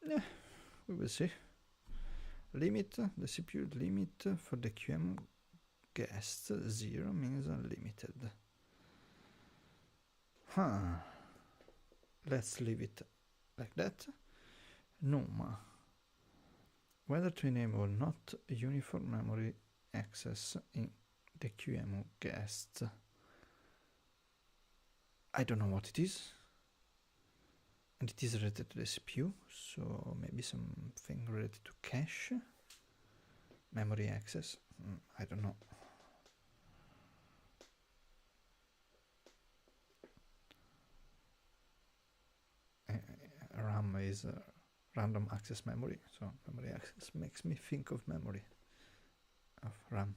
Yeah, we will see. Limit, the CPU limit for the QEMU guest 0 means unlimited. Let's leave it like that. NUMA, whether to enable or not uniform memory access in the QEMU guest. I don't know what it is, and it is related to the CPU, so maybe something related to cache, memory access. I don't know. RAM is random access memory, so memory access makes me think of memory, of RAM,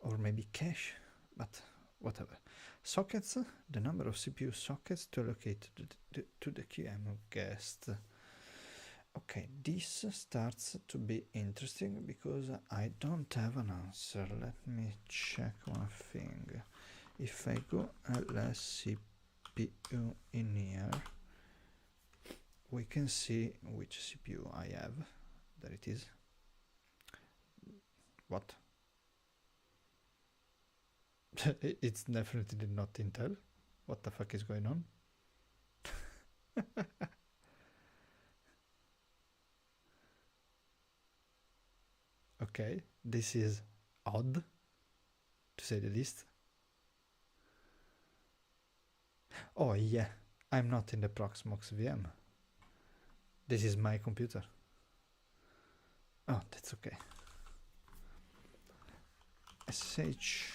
or maybe cache, but whatever. Sockets, the number of CPU sockets to allocate to the QEMU guest. Okay, this starts to be interesting because I don't have an answer. Let me check one thing. If I go ls CPU in here, we can see which CPU I have. There it is. What? It's definitely not Intel. What the fuck is going on? Okay, this is odd, to say the least. Oh yeah, I'm not in the Proxmox VM. This is my computer. Oh, that's okay. SH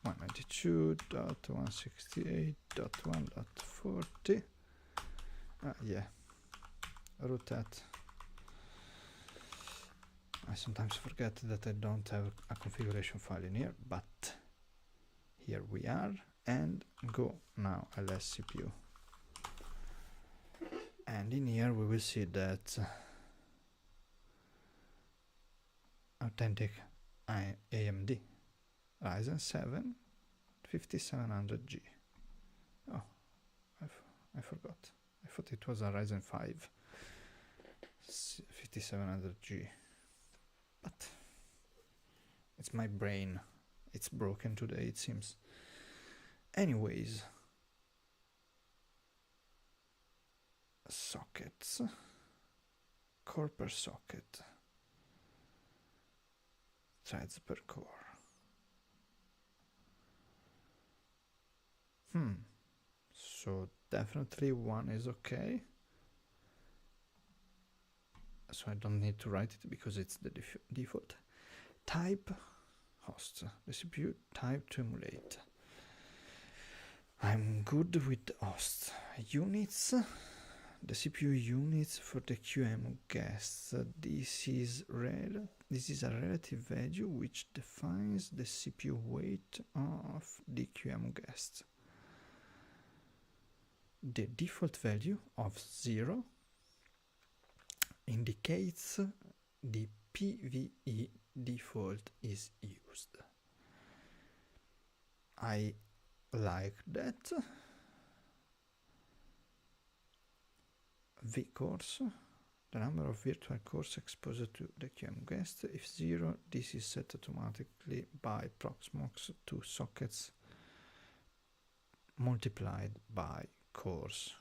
192.168.1.40. Yeah, root that. I sometimes forget that I don't have a configuration file in here, but here we are, and go now ls CPU. And in here we will see that authentic AMD Ryzen 7 5700G. Oh, I forgot. I thought it was a Ryzen 5 5700G. But it's my brain. It's broken today, it seems. Anyways, sockets, core per socket, threads per core. So definitely one is okay. So I don't need to write it because it's the default. Type host, the CPU type to emulate. I'm good with host. Units, the CPU units for the QEMU guests. This is a relative value which defines the CPU weight of the QEMU guest. The default value of 0 indicates the PVE default is used. I like that. V cores, the number of virtual cores exposed to the QEMU guest. If 0, this is set automatically by Proxmox to sockets multiplied by cores.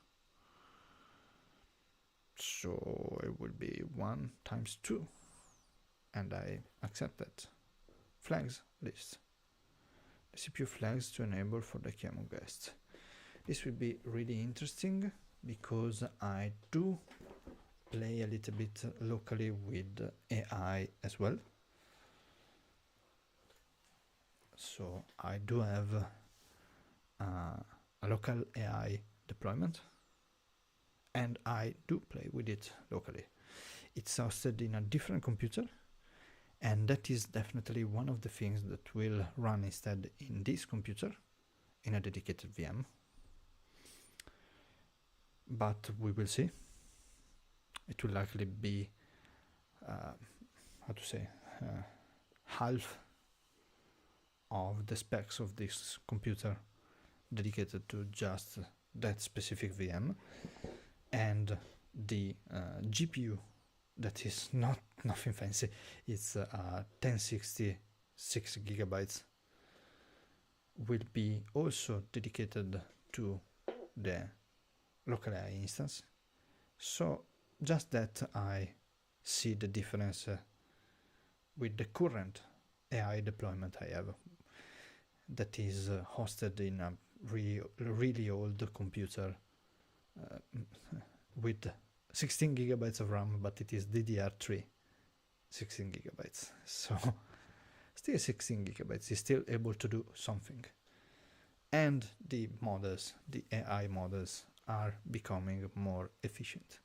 So it will be 1 times 2, and I accept that. Flags list. The CPU flags to enable for the QEMU guest. This will be really interesting because I do play a little bit locally with AI as well. So I do have a local AI deployment, and I do play with it locally. It's hosted in a different computer, and that is definitely one of the things that will run instead in this computer in a dedicated VM. But we will see. It will likely be half of the specs of this computer dedicated to just that specific VM, and the GPU that is nothing fancy. It's 1060 6GB will be also dedicated to the local AI instance. So just that I see the difference with the current AI deployment I have, that is hosted in a really old computer with 16 gigabytes of RAM, but it is DDR3 16 gigabytes. So still 16 gigabytes is still able to do something. And the models, the AI models, are becoming more efficient.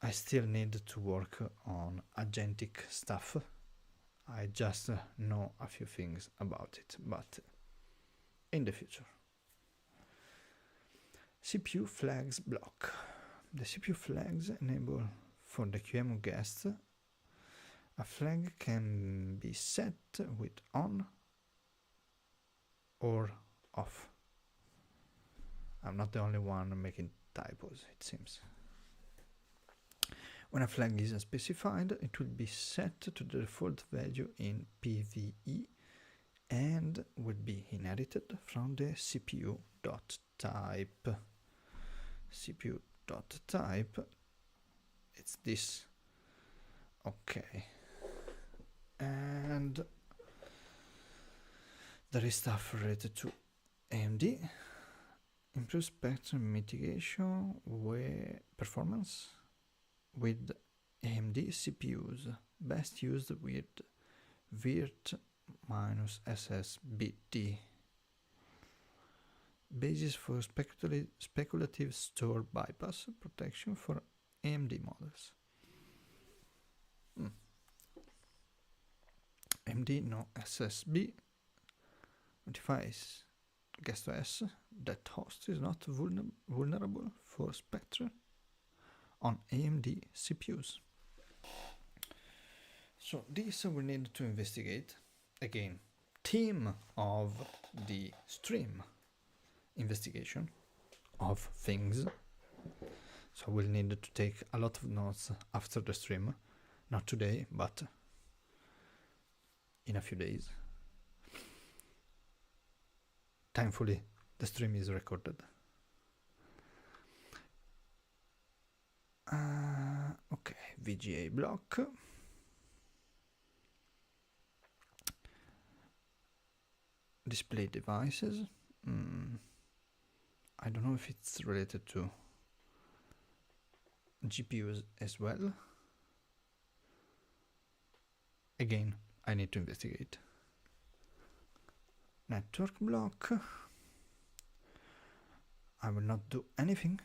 I still need to work on agentic stuff. I just know a few things about it, but in the future. CPU flags block. The CPU flags enable for the QEMU guest. A flag can be set with on or off. I'm not the only one making typos, it seems. When a flag is specified, it will be set to the default value in PVE and will be inherited from the CPU.type. CPU.type, it's this. Okay. And there is stuff related to AMD. Improve spectrum mitigation with performance with AMD CPUs, best used with virt-SSBT. Basis for speculative store bypass protection for AMD models. AMD no SSB notifies guest OS that host is not vulnerable for Spectre on AMD CPUs. So this we need to investigate. Again, theme of the stream, investigation of things. So we'll need to take a lot of notes after the stream, not today, but in a few days. Thankfully, the stream is recorded. Okay, VGA block. Display devices. I don't know if it's related to GPUs as well. Again, I need to investigate. Network block. I will not do anything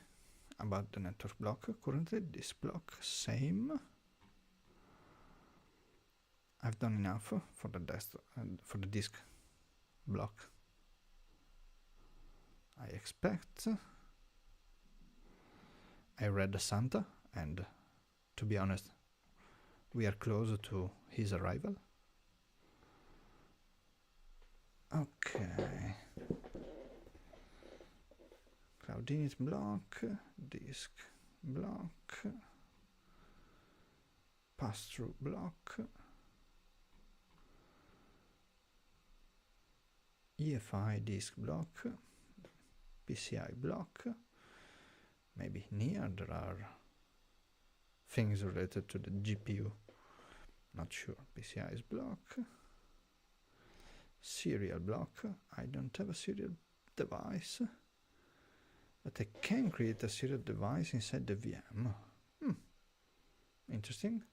about the network block currently. This block, same. I've done enough for the desktop and for the disk block. I expect. I read Santa, and to be honest, we are close to his arrival. Okay. Cloud init block, disk block, pass-through block, EFI disk block, PCI block. Maybe near there are things related to the GPU. Not sure. PCI is block. Serial block. I don't have a serial device, but I can create a serial device inside the VM. Interesting.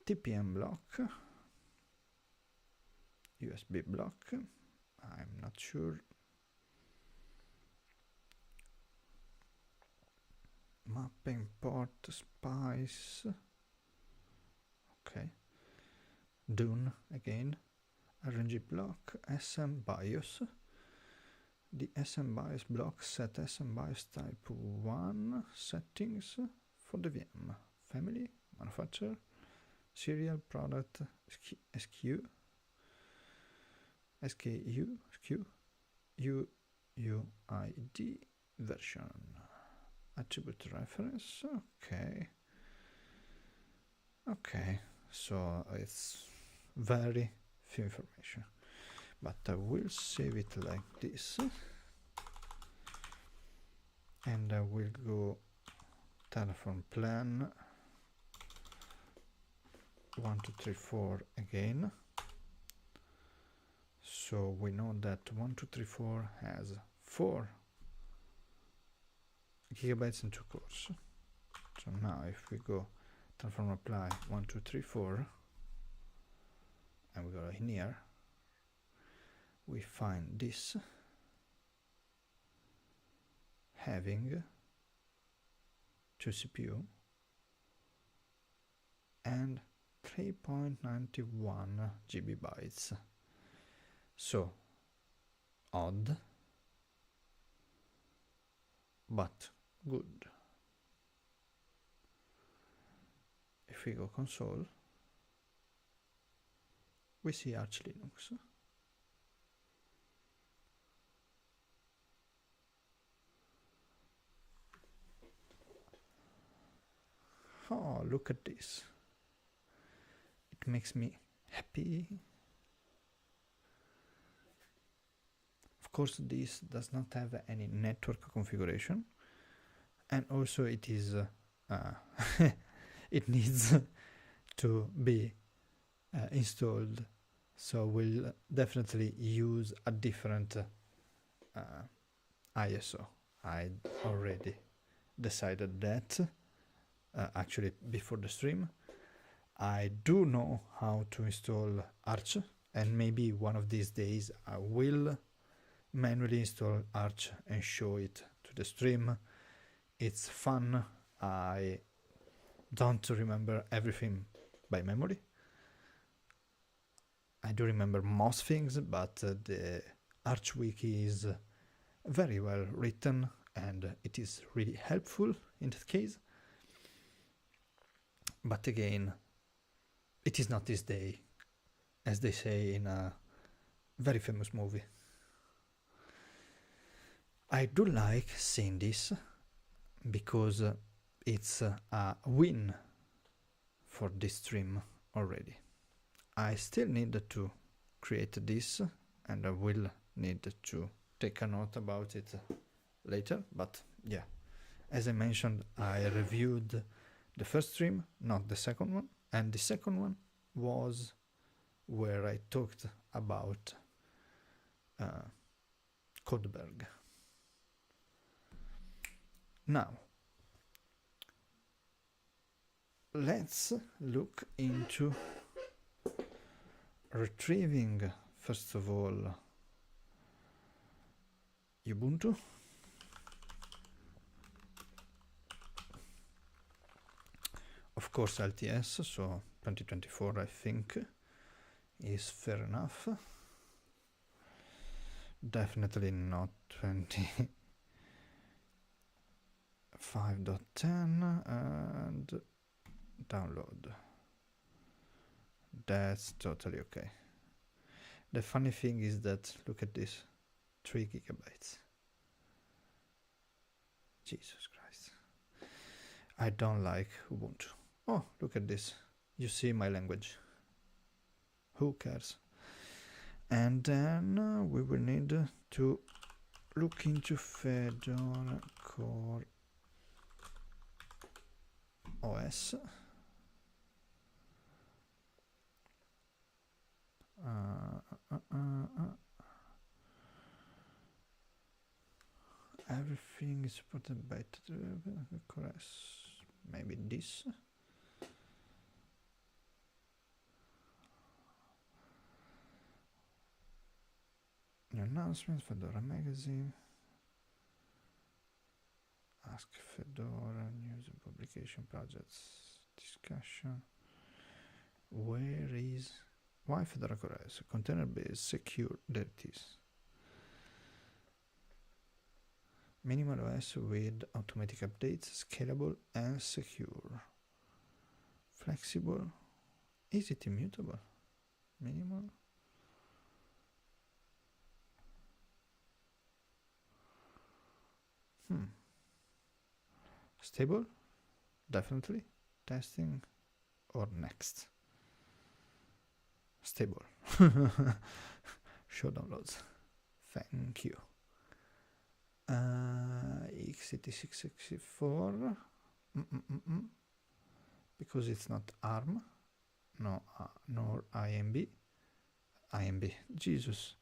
TPM block. USB block. I'm not sure. Mapping port spice. Okay. Dune again. RNG block. SM BIOS. The SM BIOS block set SM BIOS type 1 settings for the VM. Family, manufacturer, serial, product, SKU, UUID, version, attribute reference. Okay, so it's very few information, but I will save it like this, and I will go Terraform plan 1, 2, 3, 4 again. So we know that 1, 2, 3, 4 has 4 gigabytes and 2 cores. So now if we go Terraform apply 1, 2, 3, 4, and we go in here, we find this having 2 CPU and 3.91 GB. So odd, but good. If we go console, we see Arch Linux. Oh, look at this. It makes me happy. Of course, this does not have any network configuration, and also it is it needs to be installed, so we'll definitely use a different ISO. I already decided that actually before the stream. I do know how to install Arch, and maybe one of these days I will manually install Arch and show it to the stream. It's fun. I don't remember everything by memory. I do remember most things, but the Arch wiki is very well written and it is really helpful in that case. But again, it is not this day, as they say in a very famous movie. I do like seeing this because it's a win for this stream already. I still need to create this, and I will need to take a note about it later, but yeah, as I mentioned, I reviewed the first stream, not the second one, and the second one was where I talked about Codeberg. Now, let's look into retrieving, first of all, Ubuntu. Of course, LTS, so 2024, I think, is fair enough. Definitely not 25.10 and download. That's totally okay. The funny thing is that, look at this, 3 gigabytes. Jesus Christ. I don't like Ubuntu. Oh, look at this. You see my language. Who cares? And then we will need to look into Fedora Core OS. Everything is supported by correct. Maybe this. New announcements, Fedora magazine. Ask Fedora news and publication projects discussion. Where is why Fedora Core OS? Container based secure. There it is. Minimal OS with automatic updates, scalable and secure. Flexible. Is it immutable? Minimal. Stable? Definitely. Testing or next? Stable. Show downloads. Thank you. x86-64 because it's not ARM, no, nor IMB. Jesus,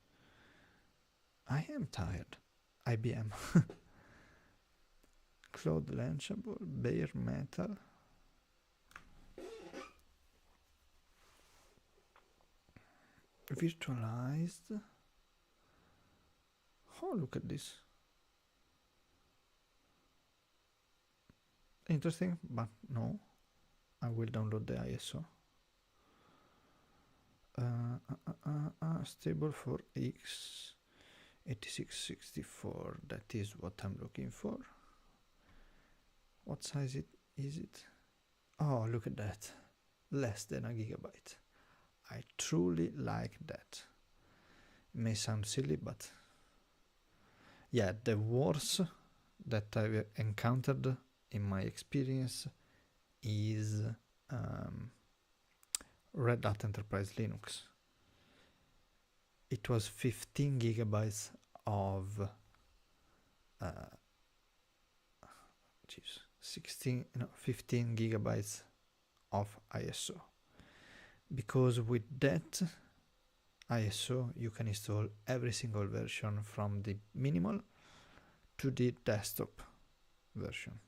I am tired. IBM. Cloud Launchable, Bare Metal. Virtualized. Oh, look at this. Interesting, but no. I will download the ISO. Stable for x86-64. That is what I'm looking for. What size is it? Oh, look at that. Less than a gigabyte. I truly like that. It may sound silly, but yeah, the worst that I've encountered in my experience is Red Hat Enterprise Linux. It was 15 gigabytes of 15 gigabytes of ISO, because with that ISO you can install every single version from the minimal to the desktop version,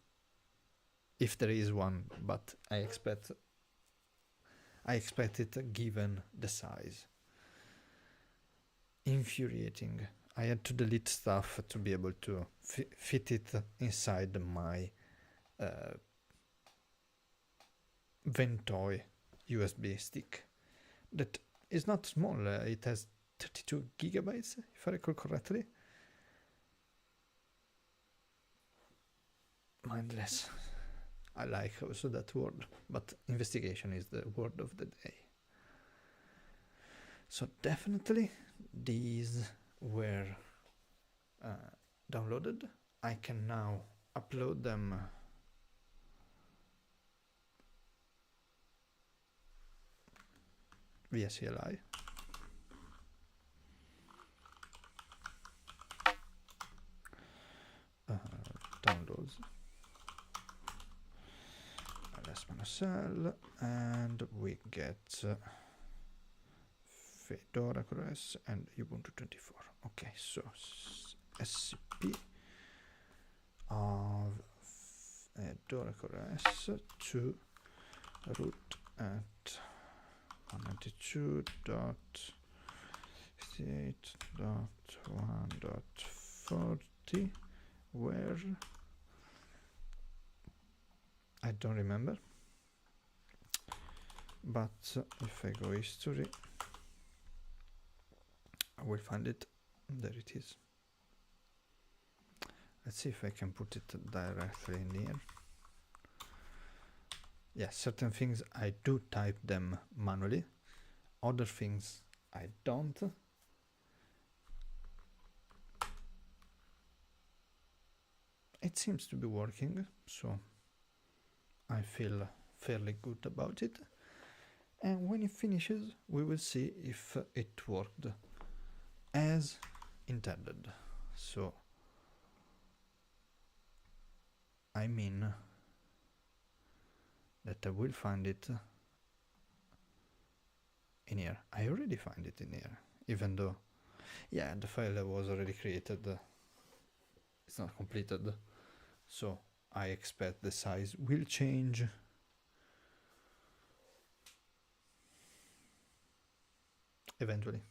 if there is one, but I expect it given the size. Infuriating. I had to delete stuff to be able to fit it inside my Ventoy USB stick. That is not small, it has 32 gigabytes, if I recall correctly. Mindless. I like also that word, but investigation is the word of the day. So definitely these were downloaded. I can now upload them via CLI. Downloads. -L, and we get Fedora OS and Ubuntu 24. Okay, so SCP of Fedora OS to root at 192.68.1.40, where I don't remember, but if I go history, I will find it. There it is. Let's see if I can put it directly in here. Yeah, certain things I do type them manually, other things I don't. It seems to be working, so I feel fairly good about it. And when it finishes, we will see if it worked as intended. So, I mean that I will find it in here. I already find it in here, even though, yeah, the file was already created. It's not completed, so I expect the size will change. Eventually.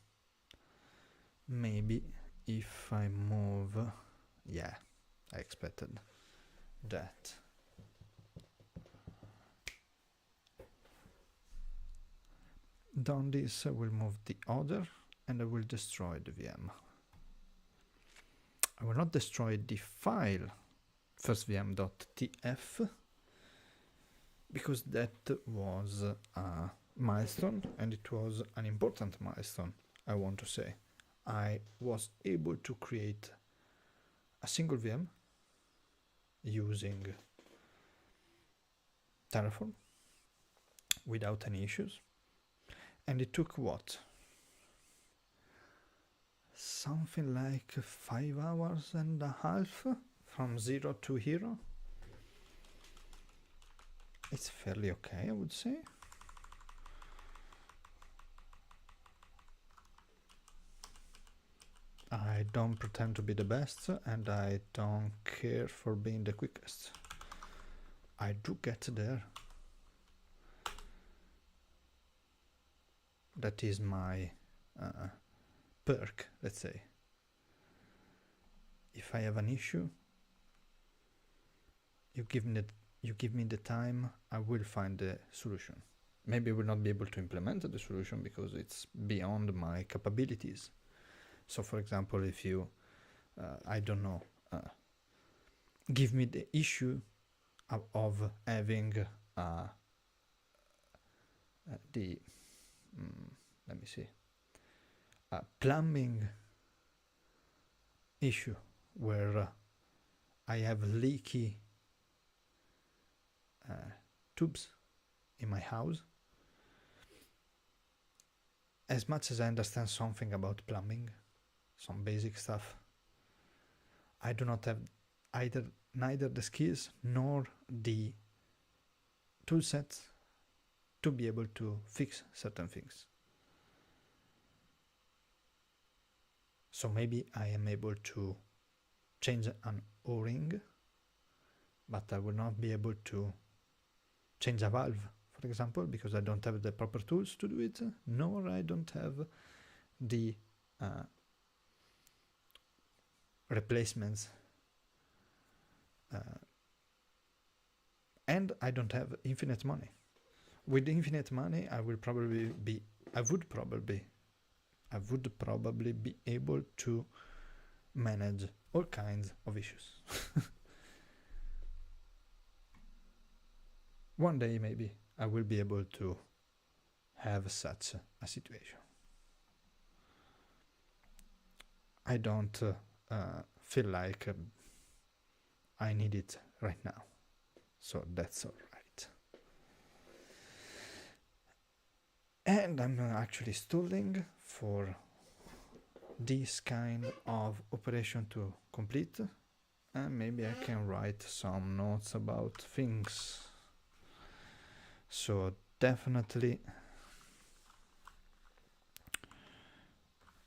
Maybe if I move, yeah, I expected that. Done this, I will move the other and I will destroy the VM. I will not destroy the file firstvm.tf because that was a milestone, and it was an important milestone, I want to say. I was able to create a single VM using Terraform without any issues. And it took what? Something like 5 hours and a half from 0 to hero. It's fairly okay, I would say. I don't pretend to be the best, and I don't care for being the quickest. I do get there. That is my perk, let's say. if I have an issue, you give me the time, I will find the solution. Maybe I will not be able to implement the solution because it's beyond my capabilities. So for example, if you, I don't know, give me the issue of having the, let me see, a plumbing issue where I have leaky tubes in my house. As much as I understand something about plumbing, some basic stuff, I do not have neither the skills nor the tool sets to be able to fix certain things. So maybe I am able to change an O-ring, but I will not be able to change a valve, for example, because I don't have the proper tools to do it, nor I don't have the replacements, and I don't have infinite money. With infinite money, I would probably be able to manage all kinds of issues. One day maybe I will be able to have such a situation. I don't feel like I need it right now, so that's all right. And I'm actually stalling for this kind of operation to complete, and maybe I can write some notes about things. So definitely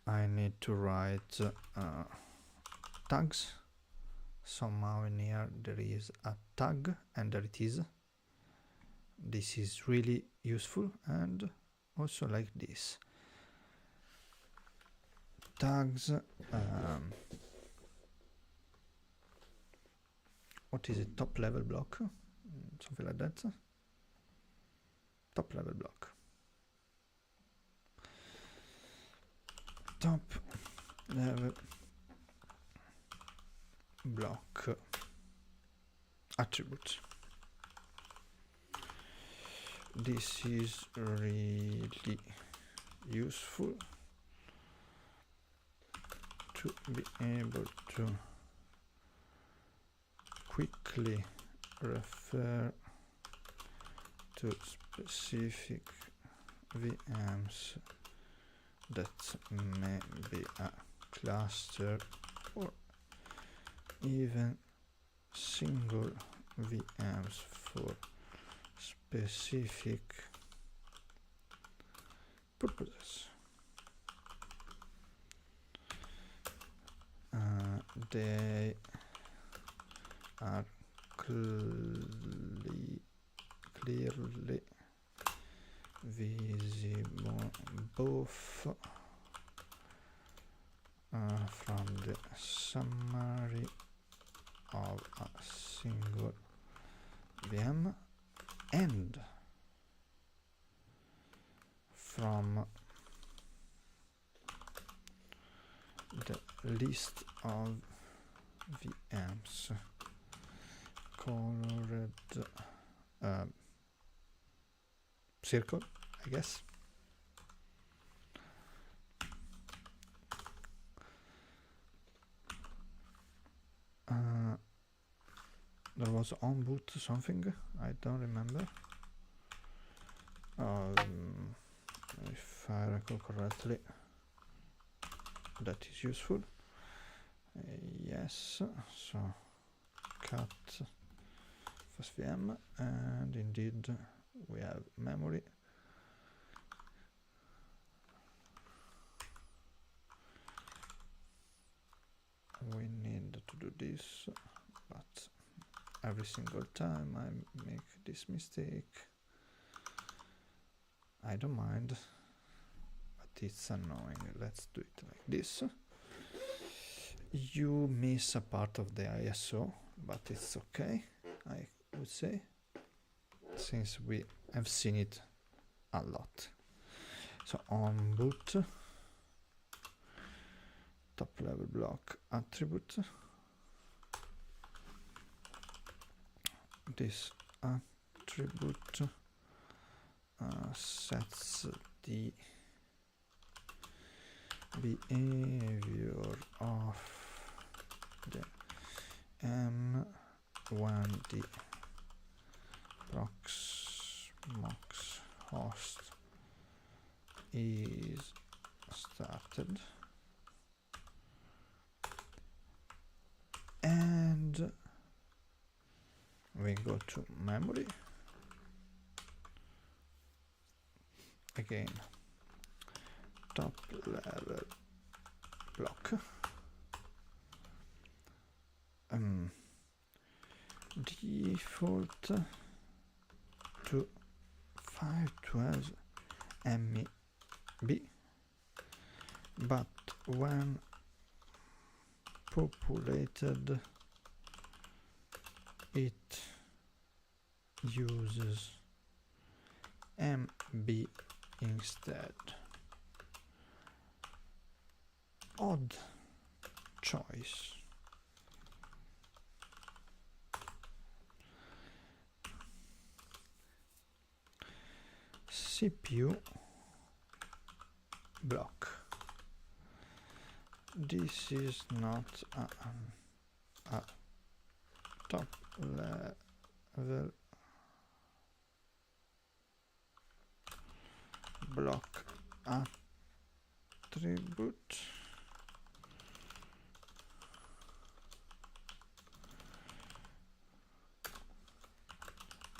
I need to write tags. Somehow in here there is a tag, and there it is. This is really useful, and also like this. Tags, what is it, top level block? Something like that. Top level block. Top level block attributes. This is really useful to be able to quickly refer to specific VMs that may be a cluster or even single VMs for specific purposes. They are clearly visible both from the summary of a single VM and from the list of VMs colored circle, I guess. There was on boot something, I don't remember. If I recall correctly, that is useful. Yes, so cat first VM, and indeed we have memory. We need to do this, but every single time I make this mistake, I don't mind, but it's annoying. Let's do it like this. you miss a part of the ISO, but it's okay, I would say, since we have seen it a lot. So on boot, top level block attribute, this attribute sets the behavior of the when the Proxmox host is started, and we go to memory again, top level block, default to 512 MB, but when populated it uses MB instead. Odd choice. CPU block. This is not a top level block attribute.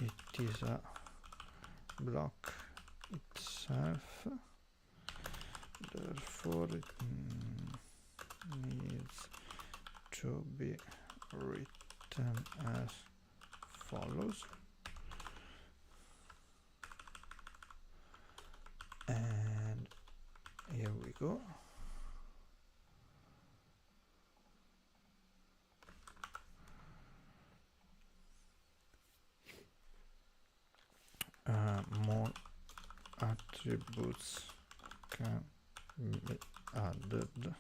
It is a block itself, therefore it needs to be written as follows, and here we go. More attributes can be added.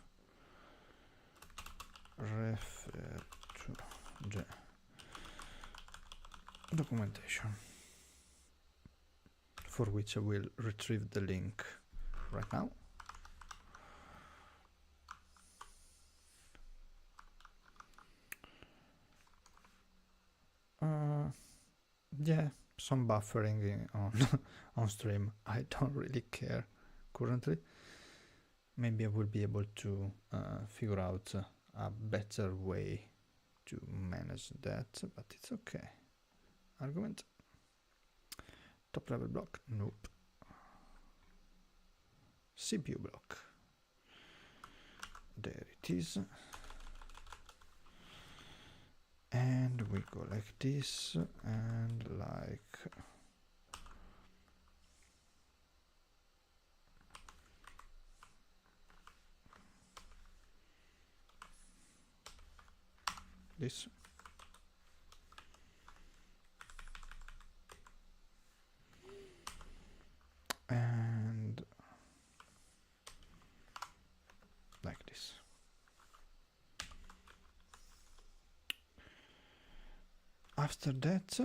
Refer to the documentation, for which I will retrieve the link right now. Yeah, some buffering on stream. I don't really care currently. Maybe I will be able to figure out a better way to manage that, but it's okay. Argument. Top level block. Nope. CPU block. There it is. And we go like this and like this. And like this. After that,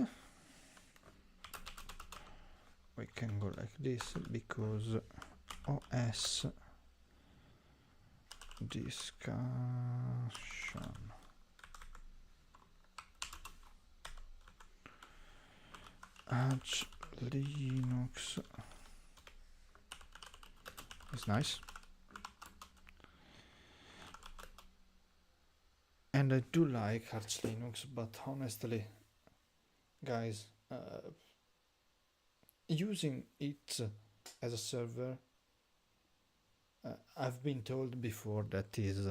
we can go like this because OS discussion Arch Linux is nice, and I do like Arch Linux, but honestly, guys, using it as a server, I've been told before that is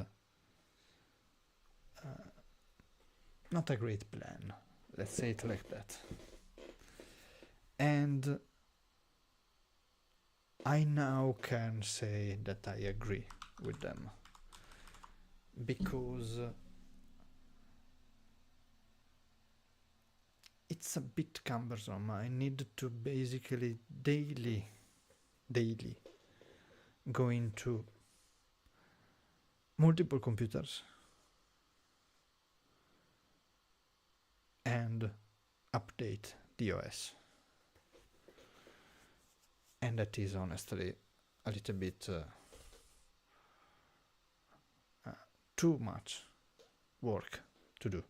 not a great plan. Let's say it like that. And I now can say that I agree with them. because it's a bit cumbersome. I need to basically daily go into multiple computers and update the OS. And that is honestly a little bit too much work to do.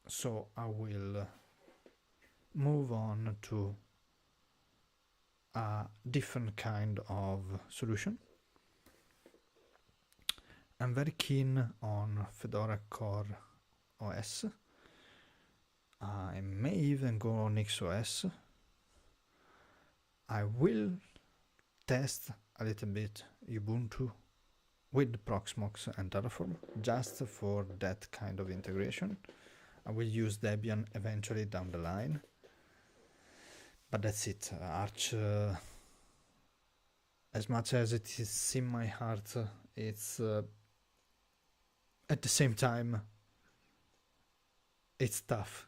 So I will move on to a different kind of solution. I'm very keen on Fedora Core OS. I may even go on XOS. I will test a little bit Ubuntu with Proxmox and Terraform just for that kind of integration. I will use Debian eventually down the line, but that's it. Arch, as much as it is in my heart, it's at the same time it's tough.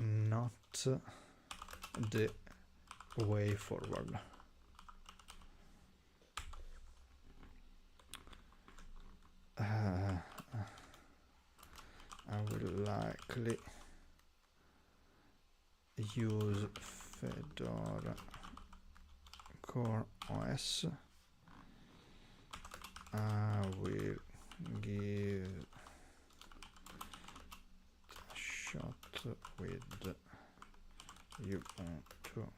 Not the way forward. I will likely use Fedora Core OS. I will give a shot with Ubuntu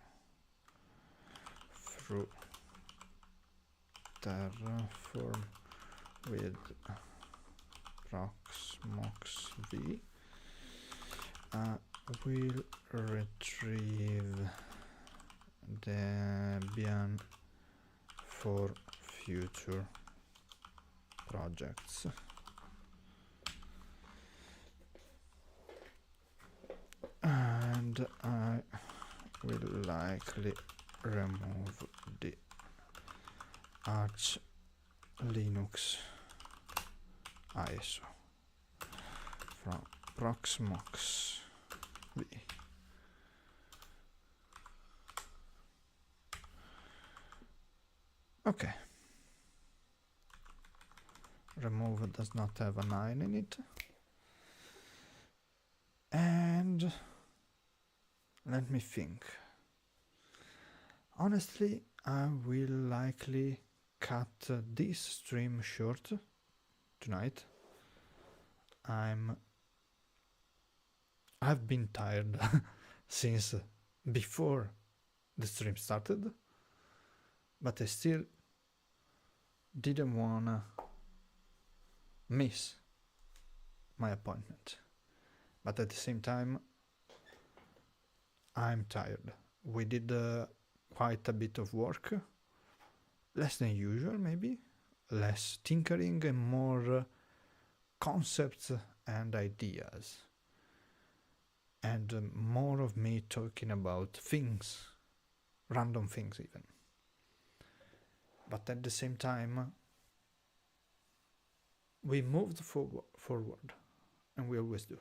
through Terraform with Proxmox VE. I will retrieve Debian for future projects. And I will likely remove the Arch Linux ISO from Proxmox VE. Okay. Remove does not have a 9 in it. And let me think. Honestly, I will likely cut this stream short tonight. I've been tired since before the stream started, but I still didn't wanna miss my appointment. But at the same time, I'm tired. We did quite a bit of work, less than usual maybe, less tinkering and more concepts and ideas, and more of me talking about things, random things even. But at the same time, we moved forward, and we always do.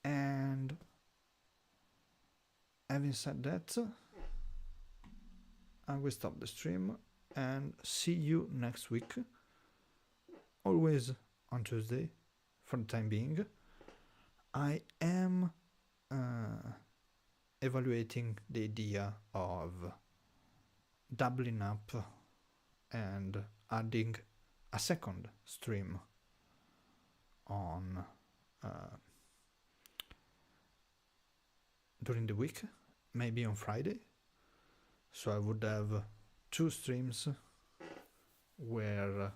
And having said that, I will stop the stream and see you next week, always on Tuesday for the time being. I am evaluating the idea of doubling up and adding a second stream on during the week, maybe on Friday. So I would have 2 streams where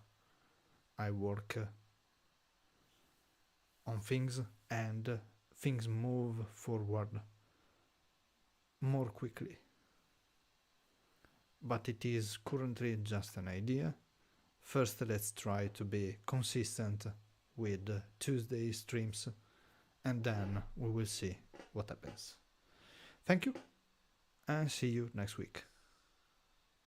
I work on things and things move forward more quickly. But it is currently just an idea. First, let's try to be consistent with Tuesday streams, and then we will see what happens. Thank you, and see you next week.